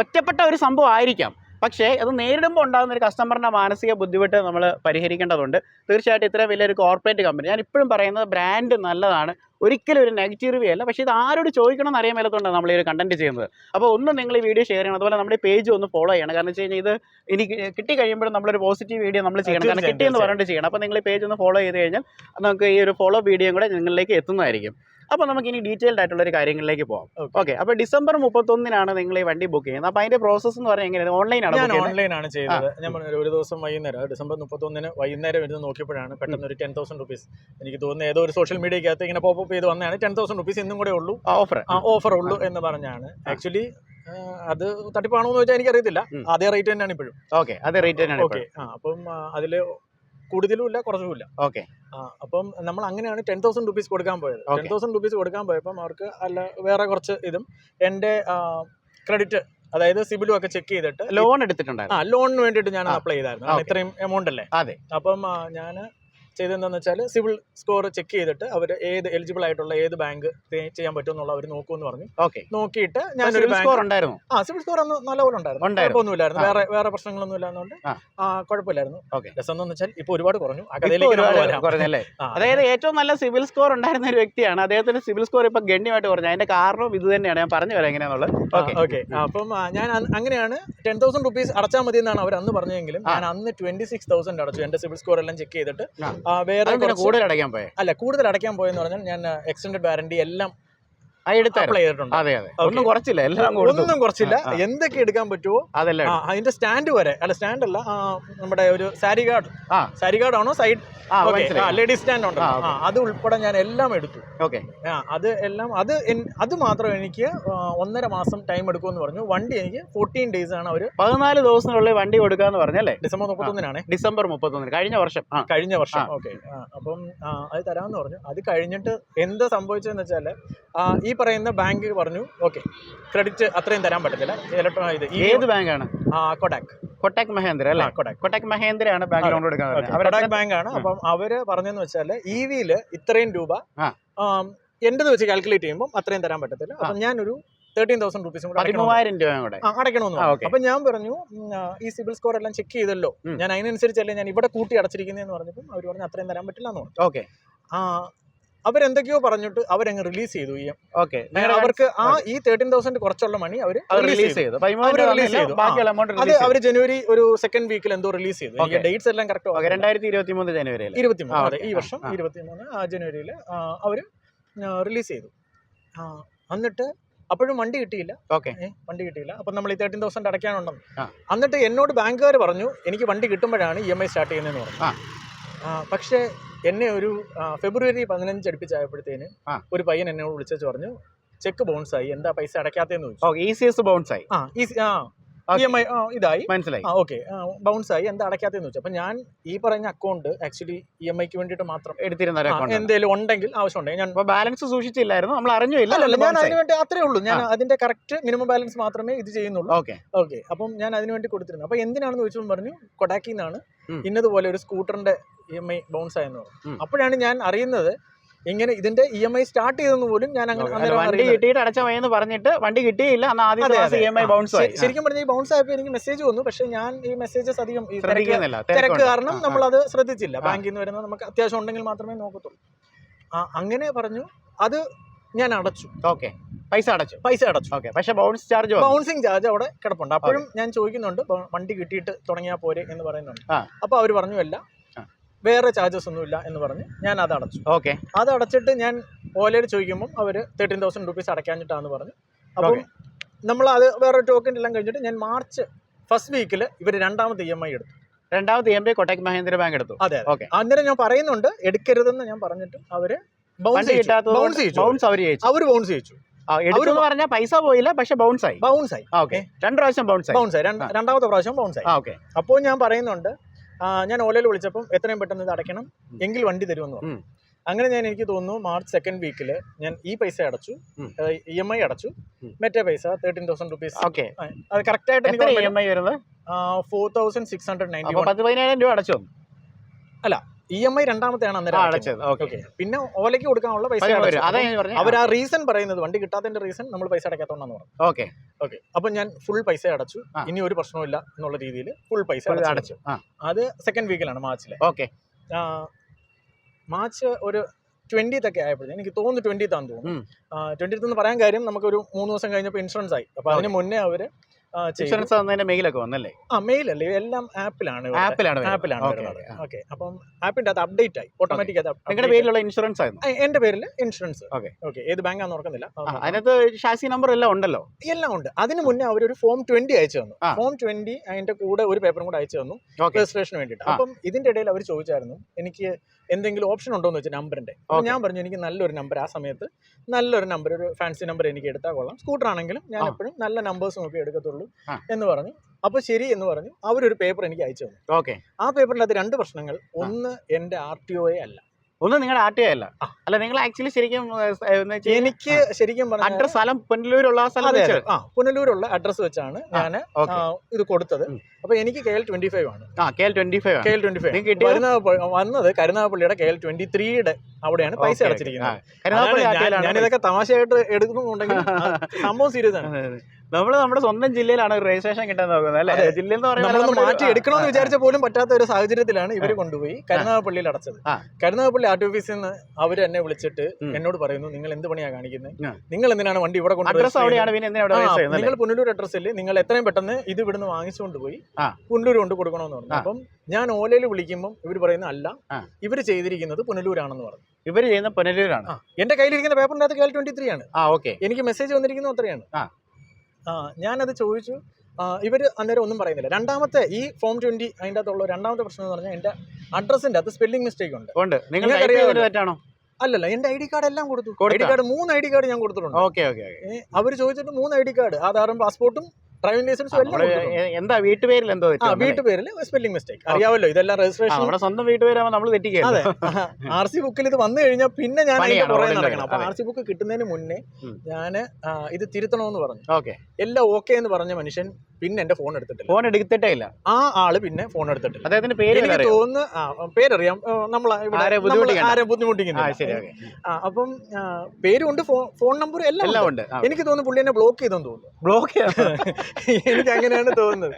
ഒറ്റപ്പെട്ട ഒരു സംഭവം ആയിരിക്കാം, പക്ഷേ അത് നേരിടുമ്പോൾ ഉണ്ടാകുന്ന ഒരു കസ്റ്റമറിൻ്റെ മാനസിക ബുദ്ധിമുട്ട് നമ്മൾ പരിഹരിക്കേണ്ടതുണ്ട്. തീർച്ചയായിട്ടും ഇത്രയും വലിയൊരു കോർപ്പറേറ്റ് കമ്പനി, ഞാൻ ഇപ്പോഴും പറയുന്നത് ബ്രാൻഡ് നല്ലതാണ്, ഒരിക്കലും ഒരു നെഗറ്റീവ് റിവ്യൂ അല്ല. പക്ഷേ ഇത് ആരോട് ചോദിക്കണം എന്ന് അറിയാൻ മേലത്തോണ്ടാണ് നമ്മൾ ഈ ഒരു കണ്ടന്റ് ചെയ്യുന്നത്. അപ്പോൾ ഒന്ന് നിങ്ങൾ ഈ വീഡിയോ ഷെയർ ചെയ്യണം. അതുപോലെ നമ്മുടെ പേജ് ഒന്ന് ഫോളോ ചെയ്യണം. കാരണം വെച്ച് കഴിഞ്ഞാൽ ഇത് എനിക്ക് കിട്ടി കഴിയുമ്പോഴും നമ്മളൊരു പോസിറ്റീവ് വീഡിയോ നമ്മൾ ചെയ്യണം. കാരണം കിട്ടിയെന്ന് പറഞ്ഞിട്ട് ചെയ്യണം. അപ്പോൾ നിങ്ങൾ ഈ പേജ് ഒന്ന് ഫോളോ ചെയ്ത് കഴിഞ്ഞാൽ നമുക്ക് ഈ ഒരു ഫോളോ വീഡിയോയും കൂടെ നിങ്ങളിലേക്ക് എത്തുന്നതായിരിക്കും. അപ്പോൾ നമുക്ക് ഇനി ഡീറ്റെയിൽഡ് ആയിട്ടുള്ള ഒരു കാര്യങ്ങളിലേക്ക് പോകാം. ഓക്കെ, അപ്പോൾ ഡിസംബർ 31 നിങ്ങൾ ഈ വണ്ടി ബുക്ക് ചെയ്യുന്നത്. അപ്പോൾ അതിന്റെ പ്രോസസ്സ് എന്ന് പറഞ്ഞാൽ എങ്ങനെയാണ്? ഓൺലൈനാണ് ചെയ്തത്. ഞാൻ പറഞ്ഞ ഒരു ദിവസം വൈകുന്നേരം ഡിസംബർ 31 വൈകുന്നേരം ഇരുന്ന് നോക്കിയപ്പോഴാണ് പെട്ടെന്ന് ഒരു 10,000 rupees എനിക്ക് തോന്നുന്നു ഏതോ ഒരു സോഷ്യൽ മീഡിയക്കകത്ത് ഇങ്ങനെ പോപ്പ് ചെയ്ത് വന്നതാണ്. 10,000 rupees ഇന്നും കൂടെ ഉള്ളൂ, ഓഫർ ഉള്ളൂ എന്ന് പറഞ്ഞാണ്. ആക്ച്വലി അത് തട്ടിപ്പാണോ എന്ന് വെച്ചാൽ എനിക്കറിയത്തില്ല. അതേ റേറ്റ് തന്നെയാണ് ഇപ്പോഴും. അതേ റേറ്റ് തന്നെയാണ്. അപ്പം അതില് കൂടുതലും ഇല്ല, കുറച്ചുമില്ല. അപ്പം നമ്മൾ അങ്ങനെയാണ് 10,000 rupees കൊടുക്കാൻ പോയത്. 10,000 rupees കൊടുക്കാൻ പോയപ്പം അവർക്ക് അല്ല വേറെ കുറച്ച് ഇതും എൻ്റെ ക്രെഡിറ്റ്, അതായത് സിബിലും ഒക്കെ ചെക്ക് ചെയ്തിട്ട് ലോൺ എടുത്തിട്ടുണ്ടായിരുന്നു. ലോണിന് വേണ്ടിയിട്ട് ഞാൻ അപ്ലൈ ചെയ്തായിരുന്നു. ഇത്രയും എമൗണ്ട് അല്ലേ. അപ്പം ഞാൻ ചെയ്തെന്താന്ന് വെച്ചാൽ സിവിൽ സ്കോർ ചെക്ക് ചെയ്തിട്ട് അവർ ഏത് എലിജിബിൾ ആയിട്ടുള്ള ഏത് ബാങ്ക് ചെയ്യാൻ പറ്റും എന്നുള്ള അവർ നോക്കുമെന്ന് പറഞ്ഞു. നോക്കിയിട്ട് ഞാനൊരു സിവിൽ സ്കോർ അന്ന് നല്ലപോലെ ഉണ്ടായിരുന്നു, കുഴപ്പമൊന്നുമില്ലായിരുന്നു. വേറെ പ്രശ്നങ്ങളൊന്നും ഇല്ലാത്തതുകൊണ്ട് കുഴപ്പമില്ലായിരുന്നു. രസം എന്ന് വെച്ചാൽ ഇപ്പൊ ഒരുപാട് കുറഞ്ഞു. അതായത് ഏറ്റവും നല്ല സിവിൽ സ്കോർ ഉണ്ടായിരുന്ന ഒരു വ്യക്തിയാണ്. അദ്ദേഹത്തിന്റെ സിവിൽ സ്കോർ ഇപ്പൊ ഗണ്യമായിട്ട് കുറഞ്ഞു. അതിന്റെ കാരണം ഇത് തന്നെയാണ്. ഞാൻ പറഞ്ഞു വരാം എങ്ങനെയാന്നുള്ളത്. അപ്പം ഞാൻ അങ്ങനെയാണ് 10,000 rupees അടച്ചാൽ മതി എന്നാണ് അവർ അന്ന് പറഞ്ഞെങ്കിലും ഞാൻ അന്ന് 26,000 അടച്ചു. എന്റെ സിവിൽ സ്കോർ എല്ലാം ചെക്ക് ചെയ്തിട്ട്. വേറെ കൂടുതൽ അടയ്ക്കാൻ പോയ കൂടുതൽ അടയ്ക്കാൻ പോയെന്ന് പറഞ്ഞാൽ ഞാൻ എക്സ്റ്റൻഡഡ് വാറന്റി എല്ലാം അപ്ലൈ ചെയ്തിട്ടുണ്ട്. ഒന്നും കുറച്ചില്ല, ഒന്നും കുറച്ചില്ല. എന്തൊക്കെ എടുക്കാൻ പറ്റുമോ അതെല്ലാം. അതിന്റെ സ്റ്റാൻഡ് വരെ, അല്ല സ്റ്റാൻഡ് അല്ല, നമ്മുടെ ഒരു സാരി ഗാർഡ് ആണോ സൈഡ് ലേഡീസ് സ്റ്റാൻഡ് ഉണ്ടോ, അത് ഉൾപ്പെടെ ഞാൻ എല്ലാം എടുത്തു. അത് എല്ലാം അത് മാത്രം എനിക്ക് 1.5 മാസം ടൈം എടുക്കുമെന്ന് പറഞ്ഞു. വണ്ടി എനിക്ക് 14 days ആണ് അവര് 14 ദിവസത്തിനുള്ളിൽ വണ്ടി കൊടുക്കാന്ന് പറഞ്ഞല്ലേ. ഡിസംബർ 31 ഡിസംബർ 31 കഴിഞ്ഞ വർഷം. ഓക്കെ, അപ്പം അത് തരാമെന്ന് പറഞ്ഞു. അത് കഴിഞ്ഞിട്ട് എന്താ സംഭവിച്ചതെന്ന് വെച്ചാല് ഈ പറയുന്ന ബാങ്ക് പറഞ്ഞു ഓക്കെ ക്രെഡിറ്റ് അത്രയും തരാൻ പറ്റത്തില്ല. ഏത് ബാങ്കാണ്? കൊട്ടാക് മഹേന്ദ്ര അല്ലേ? കൊട്ടാക് മഹേന്ദ്ര ആണ് ബാങ്ക് ലോൺ കൊടുക്കുന്നത്. കൊട്ടാക് ബാങ്ക് ആണ്. അപ്പം അവര് പറഞ്ഞെന്ന് വെച്ചാൽ EV-ല് ഇത്രയും രൂപ എന്റേത് വെച്ച് കാൽക്കുലേറ്റ് ചെയ്യുമ്പോൾ അത്രയും തരാൻ പറ്റത്തില്ല. അപ്പം ഞാനൊരു 13,000 rupees കൂടെ 13,000 രൂപ കൂടെ അടയ്ക്കണമെന്ന്. അപ്പൊ ഞാൻ പറഞ്ഞു ഈ സിബിൽ സ്കോർ എല്ലാം ചെക്ക് ചെയ്തല്ലോ, ഞാൻ അതിനനുസരിച്ചല്ലേ ഞാൻ ഇവിടെ കൂട്ടി അടച്ചിരിക്കുന്നതെന്ന് പറഞ്ഞപ്പോൾ അവർ പറഞ്ഞു അത്രയും തരാൻ പറ്റില്ല എന്ന് പറഞ്ഞു. അവരെന്തൊക്കെയോ പറഞ്ഞിട്ട് അവരങ്ങ് റിലീസ് ചെയ്തു. അവർക്ക് ഈ 13,000 കുറച്ചുള്ള മണി അവർ റിലീസ് ചെയ്തു. അത് അവർ ജനുവരി ഒരു 2nd വീക്കിൽ എന്തോ റിലീസ് ചെയ്തു. ഡേറ്റ്സ് എല്ലാം കറക്റ്റ്. 2023 ജനുവരി 23 ഈ വർഷം 23 ജനുവരിയിൽ അവര് റിലീസ് ചെയ്തു. എന്നിട്ട് അപ്പോഴും വണ്ടി കിട്ടിയില്ല. ഓക്കെ. വണ്ടി കിട്ടിയില്ല. അപ്പം നമ്മൾ ഈ 13,000 അടയ്ക്കാനുണ്ടെന്ന്. ആ. എന്നിട്ട് എന്നോട് ബാങ്കുകാർ പറഞ്ഞു എനിക്ക് വണ്ടി കിട്ടുമ്പോഴാണ് EMI സ്റ്റാർട്ട് ചെയ്യുന്നതെന്ന് പറഞ്ഞു. പക്ഷേ എന്നെ ഒരു ഫെബ്രുവരി 15 അടുപ്പിച്ചായപ്പോഴത്തേന് ഒരു പയ്യൻ എന്നോട് വിളിച്ചു പറഞ്ഞു ചെക്ക് ബൗൺസ് ആയി, എന്താ പൈസ അടയ്ക്കാത്തതെന്ന് ചോദിച്ചു. ECS ബൗൺസ് ആയി. EMI ഇതായി. മനസ്സിലായി. ഓക്കെ, ബൗൺസ് ആയി, എന്താ അടയ്ക്കാത്തതെന്ന് വെച്ചു. അപ്പം ഞാൻ ഈ പറഞ്ഞ അക്കൗണ്ട് ആക്ച്വലി EMIക്ക് വേണ്ടിയിട്ട് മാത്രം എടുത്തിരുന്ന എന്തെങ്കിലും ഉണ്ടെങ്കിൽ ആവശ്യമുണ്ടെങ്കിൽ ഞാൻ ബാലൻസ് സൂക്ഷിച്ചില്ലായിരുന്നു, നമ്മൾ അറിഞ്ഞില്ല. ഞാൻ അതിനുവേണ്ടി അത്രേ ഉള്ളൂ, ഞാൻ അതിന്റെ കറക്റ്റ് മിനിമം ബാലൻസ് മാത്രമേ ഇത് ചെയ്യുന്നുള്ളൂ. ഓക്കെ. അപ്പം ഞാൻ അതിനുവേണ്ടി കൊടുത്തിരുന്നു. അപ്പൊ എന്തിനാണെന്ന് ചോദിച്ചപ്പോൾ പറഞ്ഞു കൊടാക്കിൽ നിന്നാണ് ഇന്നതുപോലെ ഒരു സ്കൂട്ടറിന്റെ EMI ബൗൺസ് ആയെന്ന് പറഞ്ഞു. അപ്പോഴാണ് ഞാൻ അറിയുന്നത് ഇങ്ങനെ ഇതിന്റെ EMI സ്റ്റാർട്ട് ചെയ്തെന്ന് പോലും ഞാൻ വണ്ടി കിട്ടിയിട്ട് അടച്ച വയ്യെന്ന് പറഞ്ഞിട്ട് വണ്ടി കിട്ടിയില്ല. EMI ബൗൺസ് ആയി. ശരിക്കും പറഞ്ഞാൽ ഈ ബൗൺസ് ആയപ്പോൾ എനിക്ക് മെസ്സേജ് വന്നു. പക്ഷെ ഞാൻ ഈ മെസ്സേജസ് അധികം തിരക്ക് കാരണം നമ്മൾ അത് ശ്രദ്ധിച്ചില്ല. ബാങ്കിൽ നിന്ന് വരുന്നത് നമുക്ക് അത്യാവശ്യം ഉണ്ടെങ്കിൽ മാത്രമേ നോക്കത്തുള്ളൂ. അങ്ങനെ പറഞ്ഞു, അത് ഞാൻ അടച്ചു. ഓക്കെ, പൈസ അടച്ചു. ഓക്കെ. പക്ഷെ ബൗൺസിങ് ചാർജ് അവിടെ കിടപ്പുണ്ട്. അപ്പോഴും ഞാൻ ചോദിക്കുന്നുണ്ട് വണ്ടി കിട്ടിയിട്ട് തുടങ്ങിയാൽ പോരെ എന്ന് പറയുന്നുണ്ട്. അപ്പൊ അവർ പറഞ്ഞു അല്ല, വേറെ ചാർജസ് ഒന്നുമില്ല എന്ന് പറഞ്ഞ് ഞാൻ അത് അടച്ചു. ഓക്കെ. അത് അടച്ചിട്ട് ഞാൻ ഓലയിൽ ചോദിക്കുമ്പോൾ അവർ 13,000 രൂപീസ് അടയ്ക്കാഞ്ഞിട്ടാന്ന് പറഞ്ഞു. അപ്പം നമ്മൾ അത് വേറെ ടോക്കൺ എല്ലാം കഴിഞ്ഞിട്ട് ഞാൻ മാർച്ച് ഫസ്റ്റ് വീക്കിൽ ഇവർ രണ്ടാമത്തെ EMI എടുത്തു. രണ്ടാമത്തെ EMI കൊട്ടക് മഹീന്ദ്ര ബാങ്ക് എടുത്തു. അതെ. അന്നേരം ഞാൻ പറയുന്നുണ്ട് എടുക്കരുതെന്ന് ഞാൻ പറഞ്ഞിട്ട് അവര് ബൗൺസ് ചെയ്യിച്ചു. അവർ ബൗൺസ് ചെയ്യിച്ചു. പറഞ്ഞ പൈസ പോയില്ല, പക്ഷെ ബൗൺസ് ആയി. രണ്ട് പ്രാവശ്യം ബൗൺസ് ആയി. രണ്ടാമത്തെ പ്രാവശ്യം ബൗൺസ് ആയി. അപ്പോൾ ഞാൻ പറയുന്നുണ്ട് ഞാൻ ഓലയിൽ വിളിച്ചപ്പം എത്രയും പെട്ടെന്ന് ഇത് അടയ്ക്കണം എങ്കിൽ വണ്ടി തരുമെന്ന് പറഞ്ഞു. അങ്ങനെ എനിക്ക് തോന്നുന്നു മാർച്ച് 2nd വീക്കിൽ ഞാൻ ഈ പൈസ അടച്ചു, EMI അടച്ചു, മറ്റേ പൈസ 13,000 രൂപീസ്. അത് കറക്റ്റ് ആയിട്ട് 4,690 രൂപ അടച്ചു. അല്ല, EMI രണ്ടാമത്തെയാണ് അന്നേരം അടച്ചത്. പിന്നെ ഓലയ്ക്ക് കൊടുക്കാനുള്ള പൈസ അവർ ആ റീസൺ പറയുന്നത് വണ്ടി കിട്ടാത്തതിന്റെ റീസൺ നമ്മൾ പൈസ അടയ്ക്കാത്തോണ്ടാന്ന് പറഞ്ഞു. ഓക്കെ. അപ്പൊ ഞാൻ ഫുൾ പൈസ അടച്ചു, ഇനി ഒരു പ്രശ്നമില്ല എന്നുള്ള രീതിയിൽ ഫുൾ പൈസ അടച്ചു. അത് 2nd വീക്കിലാണ്, മാർച്ചിലെ. മാർച്ച് ഒരു 20th ഒക്കെ ആയപ്പോഴേ എനിക്ക് തോന്നുന്നു 20th ആണെന്ന് തോന്നുന്നു. 20th എന്ന് പറയാൻ കാര്യം നമുക്കൊരു 3 ദിവസം കഴിഞ്ഞപ്പോൾ ഇൻഷുറൻസ് ആയി. അപ്പൊ അതിന് മുന്നേ അവര് മെയിലൊക്കെ വന്നല്ലേ? മെയിലല്ലേ, എല്ലാം ആപ്പിലാണ്. ഓക്കെ. അപ്പം ആപ്പിന്റെ അത് അപ്ഡേറ്റ് ആയി ഓട്ടോമാറ്റിക്. നിങ്ങളുടെ പേരിലുള്ള ഇൻഷുറൻസ് ആയിരുന്നു? എന്റെ പേരിൽ ഇൻഷുറൻസ്. ഓക്കെ. ഏത് ബാങ്കാന്ന് ഓർക്കുന്നില്ല. അതിനകത്ത് ഷാസി നമ്പർ എല്ലാം ഉണ്ടല്ലോ? എല്ലാം ഉണ്ട്. അതിന് മുന്നേ അവരൊരു ഫോം 20 അയച്ചു തന്നു. ഫോം 20 അതിന്റെ കൂടെ ഒരു പേപ്പറും കൂടെ അയച്ചു തന്നു രജിസ്ട്രേഷന് വേണ്ടിയിട്ട്. അപ്പം ഇതിന്റെ ഇടയിൽ അവർ ചോദിച്ചായിരുന്നു എനിക്ക് എന്തെങ്കിലും ഓപ്ഷൻ ഉണ്ടോ എന്ന് വെച്ചാൽ നമ്പറിന്റെ. ഞാൻ പറഞ്ഞു എനിക്ക് നല്ലൊരു നമ്പർ, ആ സമയത്ത് നല്ലൊരു നമ്പർ, ഒരു ഫാൻസി നമ്പർ എനിക്ക് എടുത്താൽ കൊള്ളാം, സ്കൂട്ടർ ആണെങ്കിലും ഞാൻ എപ്പോഴും നല്ല നമ്പേഴ്സ് നോക്കി എടുക്കത്തുള്ളൂ എന്ന് പറഞ്ഞു. അപ്പൊ ശരി എന്ന് പറഞ്ഞു. അവരൊരു പേപ്പർ എനിക്ക് അയച്ചു തന്നു. ആ പേപ്പറിൽ അത് 2 പ്രശ്നങ്ങൾ. ഒന്ന്, എന്റെ RTO അല്ല. ഒന്ന് നിങ്ങളുടെ RTO അല്ല. അല്ല, നിങ്ങൾ ആക്ച്വലി ശരിക്കും എനിക്ക് ശരിക്കും പറഞ്ഞ അഡ്രസ് സ്ഥലം പുനലൂരുള്ള പുനലൂരുള്ള അഡ്രസ് വെച്ചാണ് ഞാൻ ഇത് കൊടുത്തത്. അപ്പൊ എനിക്ക് KL 25 ആണ്. വന്നത് കരുനാഗപ്പള്ളിയുടെ KL 23യുടെ അവിടെയാണ് പൈസ അടച്ചിരിക്കുന്നത്. ഞാനിതൊക്കെ തമാശയായിട്ട് എടുക്കുന്നുണ്ടെങ്കിൽ സംഭവം സീരിയസ് ആണ്. നമ്മുടെ സ്വന്തം ജില്ലയിലാണ് രജിസ്ട്രേഷൻ കിട്ടാൻ നോക്കുന്നത് അല്ലെ? ജില്ല എന്ന് പറയുന്നത് മാറ്റി എടുക്കണമെന്ന് വിചാരിച്ച പോലും പറ്റാത്ത ഒരു സാഹചര്യത്തിലാണ് ഇവര് കൊണ്ടുപോയി കരുനാഗപ്പള്ളിയിൽ അടച്ചത്. കരുനാഗപ്പള്ളി RTO ഓഫീസിൽ നിന്ന് അവര് എന്നെ വിളിച്ചിട്ട് എന്നോട് പറയുന്നു നിങ്ങൾ എന്ത് പണിയാ കാണിക്കുന്നത്, നിങ്ങൾ എന്തിനാണ് വണ്ടി ഇവിടെ കൊണ്ടുപോയി, നിങ്ങൾ പുനലൂർ അഡ്രസ്സിൽ നിങ്ങൾ എത്രയും പെട്ടെന്ന് ഇത് ഇവിടുന്ന് വാങ്ങിച്ചുകൊണ്ട് പോയി പുനലൂർ കൊണ്ട് കൊടുക്കണമെന്ന് പറഞ്ഞു. അപ്പം ഞാൻ ഓലയിൽ വിളിക്കുമ്പോൾ ഇവർ പറയുന്ന അല്ല, ഇവര് ചെയ്തിരിക്കുന്നത് പുനലൂരാണെന്ന് പറഞ്ഞു. ഇവര് ചെയ്യുന്ന പുനലൂരാണ്. എന്റെ കയ്യിലിരിക്കുന്ന പേപ്പറിന്റെ അകത്ത് KL 23 ആണ്. എനിക്ക് മെസ്സേജ് വന്നിരിക്കുന്നത് അത്രയാണ്. ഞാനത് ചോദിച്ചു. ഇവർ അന്നേരം ഒന്നും പറയുന്നില്ല. രണ്ടാമത്തെ ഈ ഫോം 20 അതിൻ്റെ അകത്തുള്ള രണ്ടാമത്തെ പ്രശ്നം എന്ന് പറഞ്ഞാൽ എൻ്റെ അഡ്രസ്സിൻ്റെ അകത്ത് സ്പെല്ലിംഗ് മിസ്റ്റേക്ക് ഉണ്ട്. അല്ലല്ല, എന്റെ ID കാർഡ് എല്ലാം കൊടുത്തു. ID കാർഡ് 3 ID കാർഡ് ഞാൻ കൊടുത്തിട്ടുണ്ട്. അവർ ചോദിച്ചിട്ട് 3 ID കാർഡ്, ആധാറും പാസ്പോർട്ടും ഡ്രൈവിംഗ് ലൈസൻസും എല്ലാം. എന്താ വീട്ടുപേരിൽ എന്തോ വീട്ടുപേരിൽ സ്പെല്ലിംഗ് മിസ്റ്റേക്ക്. അറിയാമല്ലോ, ഇതെല്ലാം രജിസ്ട്രേഷൻ സ്വന്തം വീട്ടുപേരാകുമ്പോൾ നമ്മൾ തെറ്റിക്കുക. അതെ. RC ബുക്കിൽ ഇത് വന്നു കഴിഞ്ഞാൽ പിന്നെ ഞാൻ പുറകെ നടക്കണം. അപ്പൊ RC ബുക്ക് കിട്ടുന്നതിന് മുന്നേ ഞാൻ ഇത് തിരുത്തണമെന്ന് പറഞ്ഞു. എല്ലാം ഓക്കെ എന്ന് പറഞ്ഞ മനുഷ്യൻ പിന്നെ എന്റെ ഫോൺ എടുത്തിട്ടേ ഇല്ല. ആ ആള് പിന്നെ ഫോൺ എടുത്തിട്ടില്ല. അദ്ദേഹത്തിന്റെ പേര് എനിക്ക് തോന്നുന്നു പേരറിയാം, ആരെ ബുദ്ധിമുട്ടിക്കുന്നില്ല. അപ്പം പേരുണ്ട്, ഫോൺ നമ്പർ എല്ലാം ഉണ്ട്. എനിക്ക് തോന്നുന്നു പുള്ളി എന്നെ ബ്ലോക്ക് ചെയ്തെന്ന് തോന്നുന്നു. ബ്ലോക്ക് എനിക്ക് അങ്ങനെയാണ് തോന്നുന്നത്.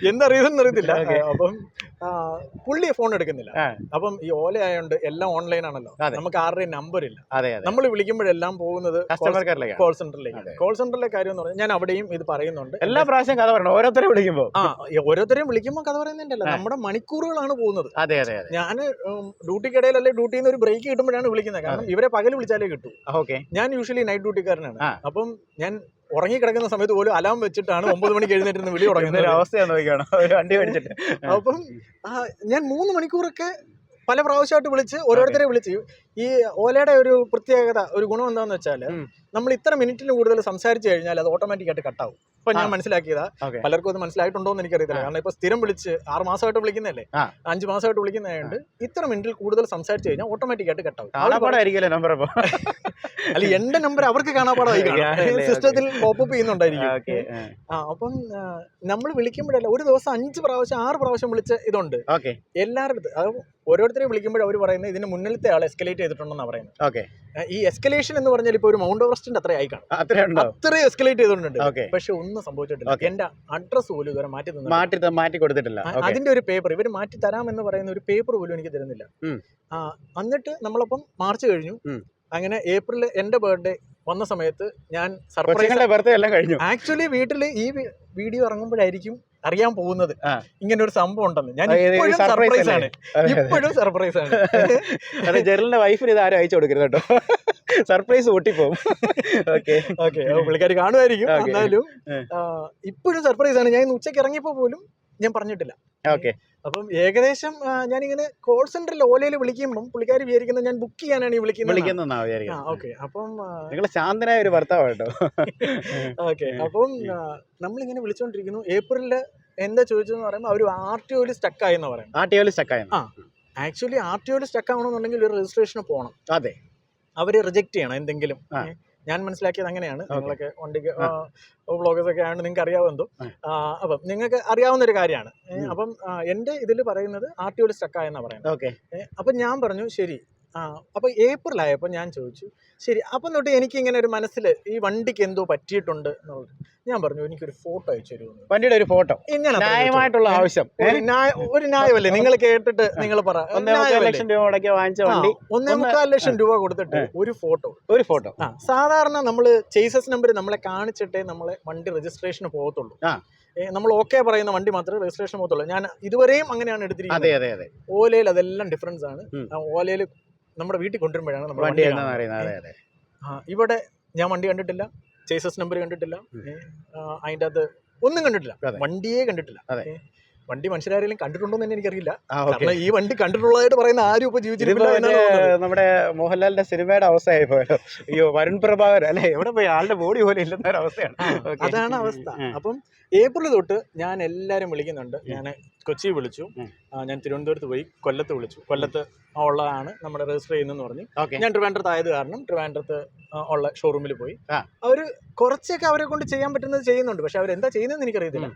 എന്താ റീസൺ അറിയത്തില്ല. അപ്പം പുള്ളി ഫോൺ എടുക്കുന്നില്ല. ആ. അപ്പം ഈ ഓല ആയതുകൊണ്ട് എല്ലാം ഓൺലൈൻ ആണല്ലോ, അതെ. നമുക്ക് ആരുടെയും നമ്പർ ഇല്ല. അതെ അതെ നമ്മൾ വിളിക്കുമ്പോഴെല്ലാം പോകുന്നത് കസ്റ്റമർ കെയറിലേക്ക് കോൾ സെന്ററിലേക്ക്. കോൾ സെന്ററിലെ കാര്യം എന്ന് പറഞ്ഞാൽ ഞാൻ അവിടെയും ഇത് പറയുന്നുണ്ട്. എല്ലാ പ്രാവശ്യം കഥ പറയണം ഓരോരുത്തരെ വിളിക്കുമ്പോൾ. ഓരോരുത്തരെയും വിളിക്കുമ്പോൾ കഥ പറയുന്നുണ്ടല്ലോ, നമ്മുടെ മണിക്കൂറുകളാണ് പോകുന്നത്. അതെ അതെ അതെ ഞാൻ ഡ്യൂട്ടിക്കിടയിൽ അല്ലെങ്കിൽ ഡ്യൂട്ടിയിൽ നിന്ന് ഒരു ബ്രേക്ക് കിട്ടുമ്പോഴാണ് വിളിക്കുന്നത്. കാരണം ഇവരെ പകൽ വിളിച്ചാലേ കിട്ടൂ. ഓക്കെ. ഞാൻ യൂഷ്വലി നൈറ്റ് ഡ്യൂട്ടിക്കാരനാണ്. അപ്പം ഞാൻ ഉറങ്ങി കിടക്കുന്ന സമയത്ത് പോലും അലാം വെച്ചിട്ടാണ് 9 മണിക്ക് എഴുന്നേറ്റ് വിളി തുടങ്ങുന്നത്. അവസ്ഥയാണ് നോക്കിയാണ് ഒരു വണ്ടി മേടിച്ചിട്ട്. അപ്പം ഞാൻ 3 മണിക്കൂറൊക്കെ പല പ്രാവശ്യമായിട്ട് വിളിച്ച് ഓരോരുത്തരെ വിളിച്ച്. ഈ ഓലയുടെ ഒരു പ്രത്യേകത, ഒരു ഗുണം എന്താണെന്ന് വെച്ചാൽ നമ്മൾ ഇത്ര മിനിറ്റിന് കൂടുതൽ സംസാരിച്ചു കഴിഞ്ഞാൽ അത് ഓട്ടോമാറ്റിക് ആയിട്ട് കട്ടാവും. ഇപ്പൊ ഞാൻ മനസ്സിലാക്കിയതാ, പലർക്കും അത് മനസ്സിലായിട്ടുണ്ടോ എന്ന് എനിക്കറിയത്തില്ല. കാരണം ഇപ്പൊ സ്ഥിരം വിളിച്ച് 6 മാസമായിട്ട് വിളിക്കുന്നതല്ലേ, 5 മാസമായിട്ട് വിളിക്കുന്നതായതുകൊണ്ട് ഇത്ര മിനിറ്റിൽ കൂടുതൽ സംസാരിച്ചു കഴിഞ്ഞാൽ ഓട്ടോമാറ്റിക് ആയിട്ട് കട്ടാവും. നമ്പർ അല്ല, എന്റെ നമ്പർ അവർക്ക് കാണാപ്പാടായി സിസ്റ്റത്തിൽ പോപ്പപ്പ് ചെയ്യുന്നുണ്ടായിരിക്കും. അപ്പം നമ്മൾ വിളിക്കുമ്പോഴല്ല, ഒരു ദിവസം 5 പ്രാവശ്യം 6 പ്രാവശ്യം വിളിച്ച ഇതുണ്ട് എല്ലാവരുടെ. അത് ഓരോരുത്തരെയും വിളിക്കുമ്പോൾ അവർ പറയുന്നത് ഇതിന് മുന്നിലത്തെ ആൾ എസ്കലേറ്റ് ചെയ്തിട്ടുണ്ടെന്നാണ് പറയുന്നത്. ഈ എസ്കലേഷൻ എന്ന് പറഞ്ഞാൽ ഇപ്പൊ ഒരു മൗണ്ട് എവറസ്റ്റിന്റെ അത്ര ആയി കാണും, അത്രയും എസ്കലേറ്റ് ചെയ്തിട്ടുണ്ട്. പക്ഷെ ഒന്നും സംഭവിച്ചിട്ടില്ല. എന്റെ അഡ്രസ് പോലും ഇതുവരെ മാറ്റി കൊടുത്തിട്ടില്ല. അതിന്റെ ഒരു പേപ്പർ ഇവർ മാറ്റി തരാമെന്ന് പറയുന്ന ഒരു പേപ്പർ പോലും എനിക്ക് തരുന്നില്ല. എന്നിട്ട് നമ്മളപ്പം മാർച്ച് കഴിഞ്ഞു. അങ്ങനെ ഏപ്രിൽ എന്റെ ബർത്ത്ഡേ വന്ന സമയത്ത് ഞാൻ സർപ്രൈസ്, ആക്ച്വലി വീട്ടിൽ ഈ വീഡിയോ ഇറങ്ങുമ്പോഴായിരിക്കും അറിയാൻ പോകുന്നത് ഇങ്ങനെ ഒരു സംഭവം ഉണ്ടെന്ന്. ഞാൻ ഇപ്പോഴും സർപ്രൈസ് ആണ്. ജെറിലിന്റെ വൈഫിന് ഇത് ആരും അയച്ചു കൊടുക്കരുത് കേട്ടോ, സർപ്രൈസ് പൊട്ടിപ്പോവും. പുള്ളിക്കാർ കാണുമായിരിക്കും. എന്നാലും ഇപ്പോഴും സർപ്രൈസ് ആണ്. ഞാൻ ഇന്ന് ഉച്ചയ്ക്ക് ഇറങ്ങിയപ്പോ പോലും ഞാൻ പറഞ്ഞിട്ടില്ല. അപ്പം ഏകദേശം ഞാനിങ്ങനെ കോൾ സെന്ററിൽ ഓലയിൽ വിളിക്കുമ്പോൾ പുള്ളിക്കാർ വിചാരിക്കുന്നത് ഞാൻ ബുക്ക് ചെയ്യാനാണ് ഈ വിളിക്കുന്നത്. അപ്പം നിങ്ങൾ ശാന്തനായ ഒരു ഭർത്താവ് കേട്ടോ. അപ്പം നമ്മളിങ്ങനെ വിളിച്ചോണ്ടിരിക്കുന്നു. ഏപ്രിലില് എന്താ ചോദിച്ചതെന്ന് പറയുമ്പോൾ അവർ RTOയിൽ സ്റ്റക്ക് ആയെന്ന് പറയും. ആക്ച്വലി RTOയിൽ സ്റ്റക്ക് ആവണമെന്നുണ്ടെങ്കിൽ ഒരു രജിസ്ട്രേഷന് പോകണം. അതെ, അവര് റിജക്ട് ചെയ്യണം എന്തെങ്കിലും. ഞാൻ മനസ്സിലാക്കിയത് അങ്ങനെയാണ്. നിങ്ങളൊക്കെ വണ്ടിക്ക് വ്ളോഗേഴ്സ് ഒക്കെ ആയതുകൊണ്ട് നിങ്ങൾക്ക് അറിയാവുന്നതോ. അപ്പം നിങ്ങൾക്ക് അറിയാവുന്ന ഒരു കാര്യമാണ്. അപ്പം എന്റെ ഇതിൽ പറയുന്നത് RTOയിൽ സ്റ്റക്ക് ആയെന്നാണ് പറയുന്നത്. അപ്പം ഞാൻ പറഞ്ഞു ശരി. അപ്പൊ ഏപ്രിൽ ആയപ്പോൾ ഞാൻ ചോദിച്ചു ശരി, അപ്പം തൊട്ട് എനിക്ക് ഇങ്ങനെ ഒരു മനസ്സിൽ ഈ വണ്ടിക്ക് എന്തോ പറ്റിയിട്ടുണ്ട് എന്നുള്ളത്. ഞാൻ പറഞ്ഞു എനിക്കൊരു ഫോട്ടോ അയച്ചു തരുമോ, വണ്ടിയുടെ ഒരു ഫോട്ടോ. ന്യായമായിട്ടുള്ള ആവശ്യം, ഒരു ന്യായമല്ലേ? നിങ്ങൾ കേട്ടിട്ട് നിങ്ങൾ പറ. 1.25 ലക്ഷം രൂപ മുടക്കി വാങ്ങിച്ച വണ്ടി 1.25 ലക്ഷം രൂപ കൊടുത്തിട്ട് ഒരു ഫോട്ടോ. സാധാരണ നമ്മള് ചേസസ് നമ്പർ നമ്മളെ കാണിച്ചിട്ടേ നമ്മളെ വണ്ടി രജിസ്ട്രേഷന് പോകത്തുള്ളൂ. നമ്മൾ പറയുന്ന വണ്ടി മാത്രമേ രജിസ്ട്രേഷൻ പോകത്തുള്ളൂ. ഞാൻ ഇതുവരെയും അങ്ങനെയാണ് എടുത്തിരിക്കുന്നത്. ഓലയിൽ അതെല്ലാം ഡിഫറൻസ് ആണ്. ഓലയിൽ നമ്മുടെ വീട്ടിൽ കൊണ്ടുവരുമ്പോഴാണ് നമ്മൾ വണ്ടി അറിയുന്നത്. ഇവിടെ ഞാൻ വണ്ടി കണ്ടിട്ടില്ല, ചേസസ് നമ്പർ കണ്ടിട്ടില്ല, അതിൻ്റെ അകത്ത് ഒന്നും കണ്ടിട്ടില്ല, വണ്ടിയെ കണ്ടിട്ടില്ല. വണ്ടി മനുഷ്യരാരെങ്കിലും കണ്ടിട്ടുണ്ടോ എന്ന് എനിക്കറിയില്ല. കാരണം ഈ വണ്ടി കണ്ടിട്ടുള്ളതായിട്ട് പറയുന്ന ആരും ഇപ്പൊ ജീവിച്ചിരിക്കില്ല. നമ്മുടെ മോഹൻലാലിന്റെ സിനിമയുടെ അവസ്ഥയായി പോയോ, അയ്യോ വരുൺ പ്രഭാകർ അല്ലെ, എവിടെ പോയി ആളുടെ ബോഡി പോലെ ഇല്ലെന്ന ഒരു അവസ്ഥയാണ്. അതാണ് അവസ്ഥ. അപ്പം ഏപ്രിൽ തൊട്ട് ഞാൻ എല്ലാവരും വിളിക്കുന്നുണ്ട്. ഞാൻ കൊച്ചി വിളിച്ചു, ഞാൻ തിരുവനന്തപുരത്ത് പോയി, കൊല്ലത്ത് വിളിച്ചു. കൊല്ലത്ത് ഉള്ളതാണ് നമ്മുടെ രജിസ്റ്റർ ചെയ്യുന്നതെന്ന് പറഞ്ഞു. ഞാൻ ട്രിവാൻഡ്രത്ത് ആയത് കാരണം ട്രിവാൻഡ്രത്ത് ഉള്ള ഷോറൂമിൽ പോയി. അവര് കുറച്ചൊക്കെ അവരെ കൊണ്ട് ചെയ്യാൻ പറ്റുന്നത് ചെയ്യുന്നുണ്ട്. പക്ഷെ അവരെന്താ ചെയ്യുന്നതെന്ന് എനിക്കറിയത്തില്ല.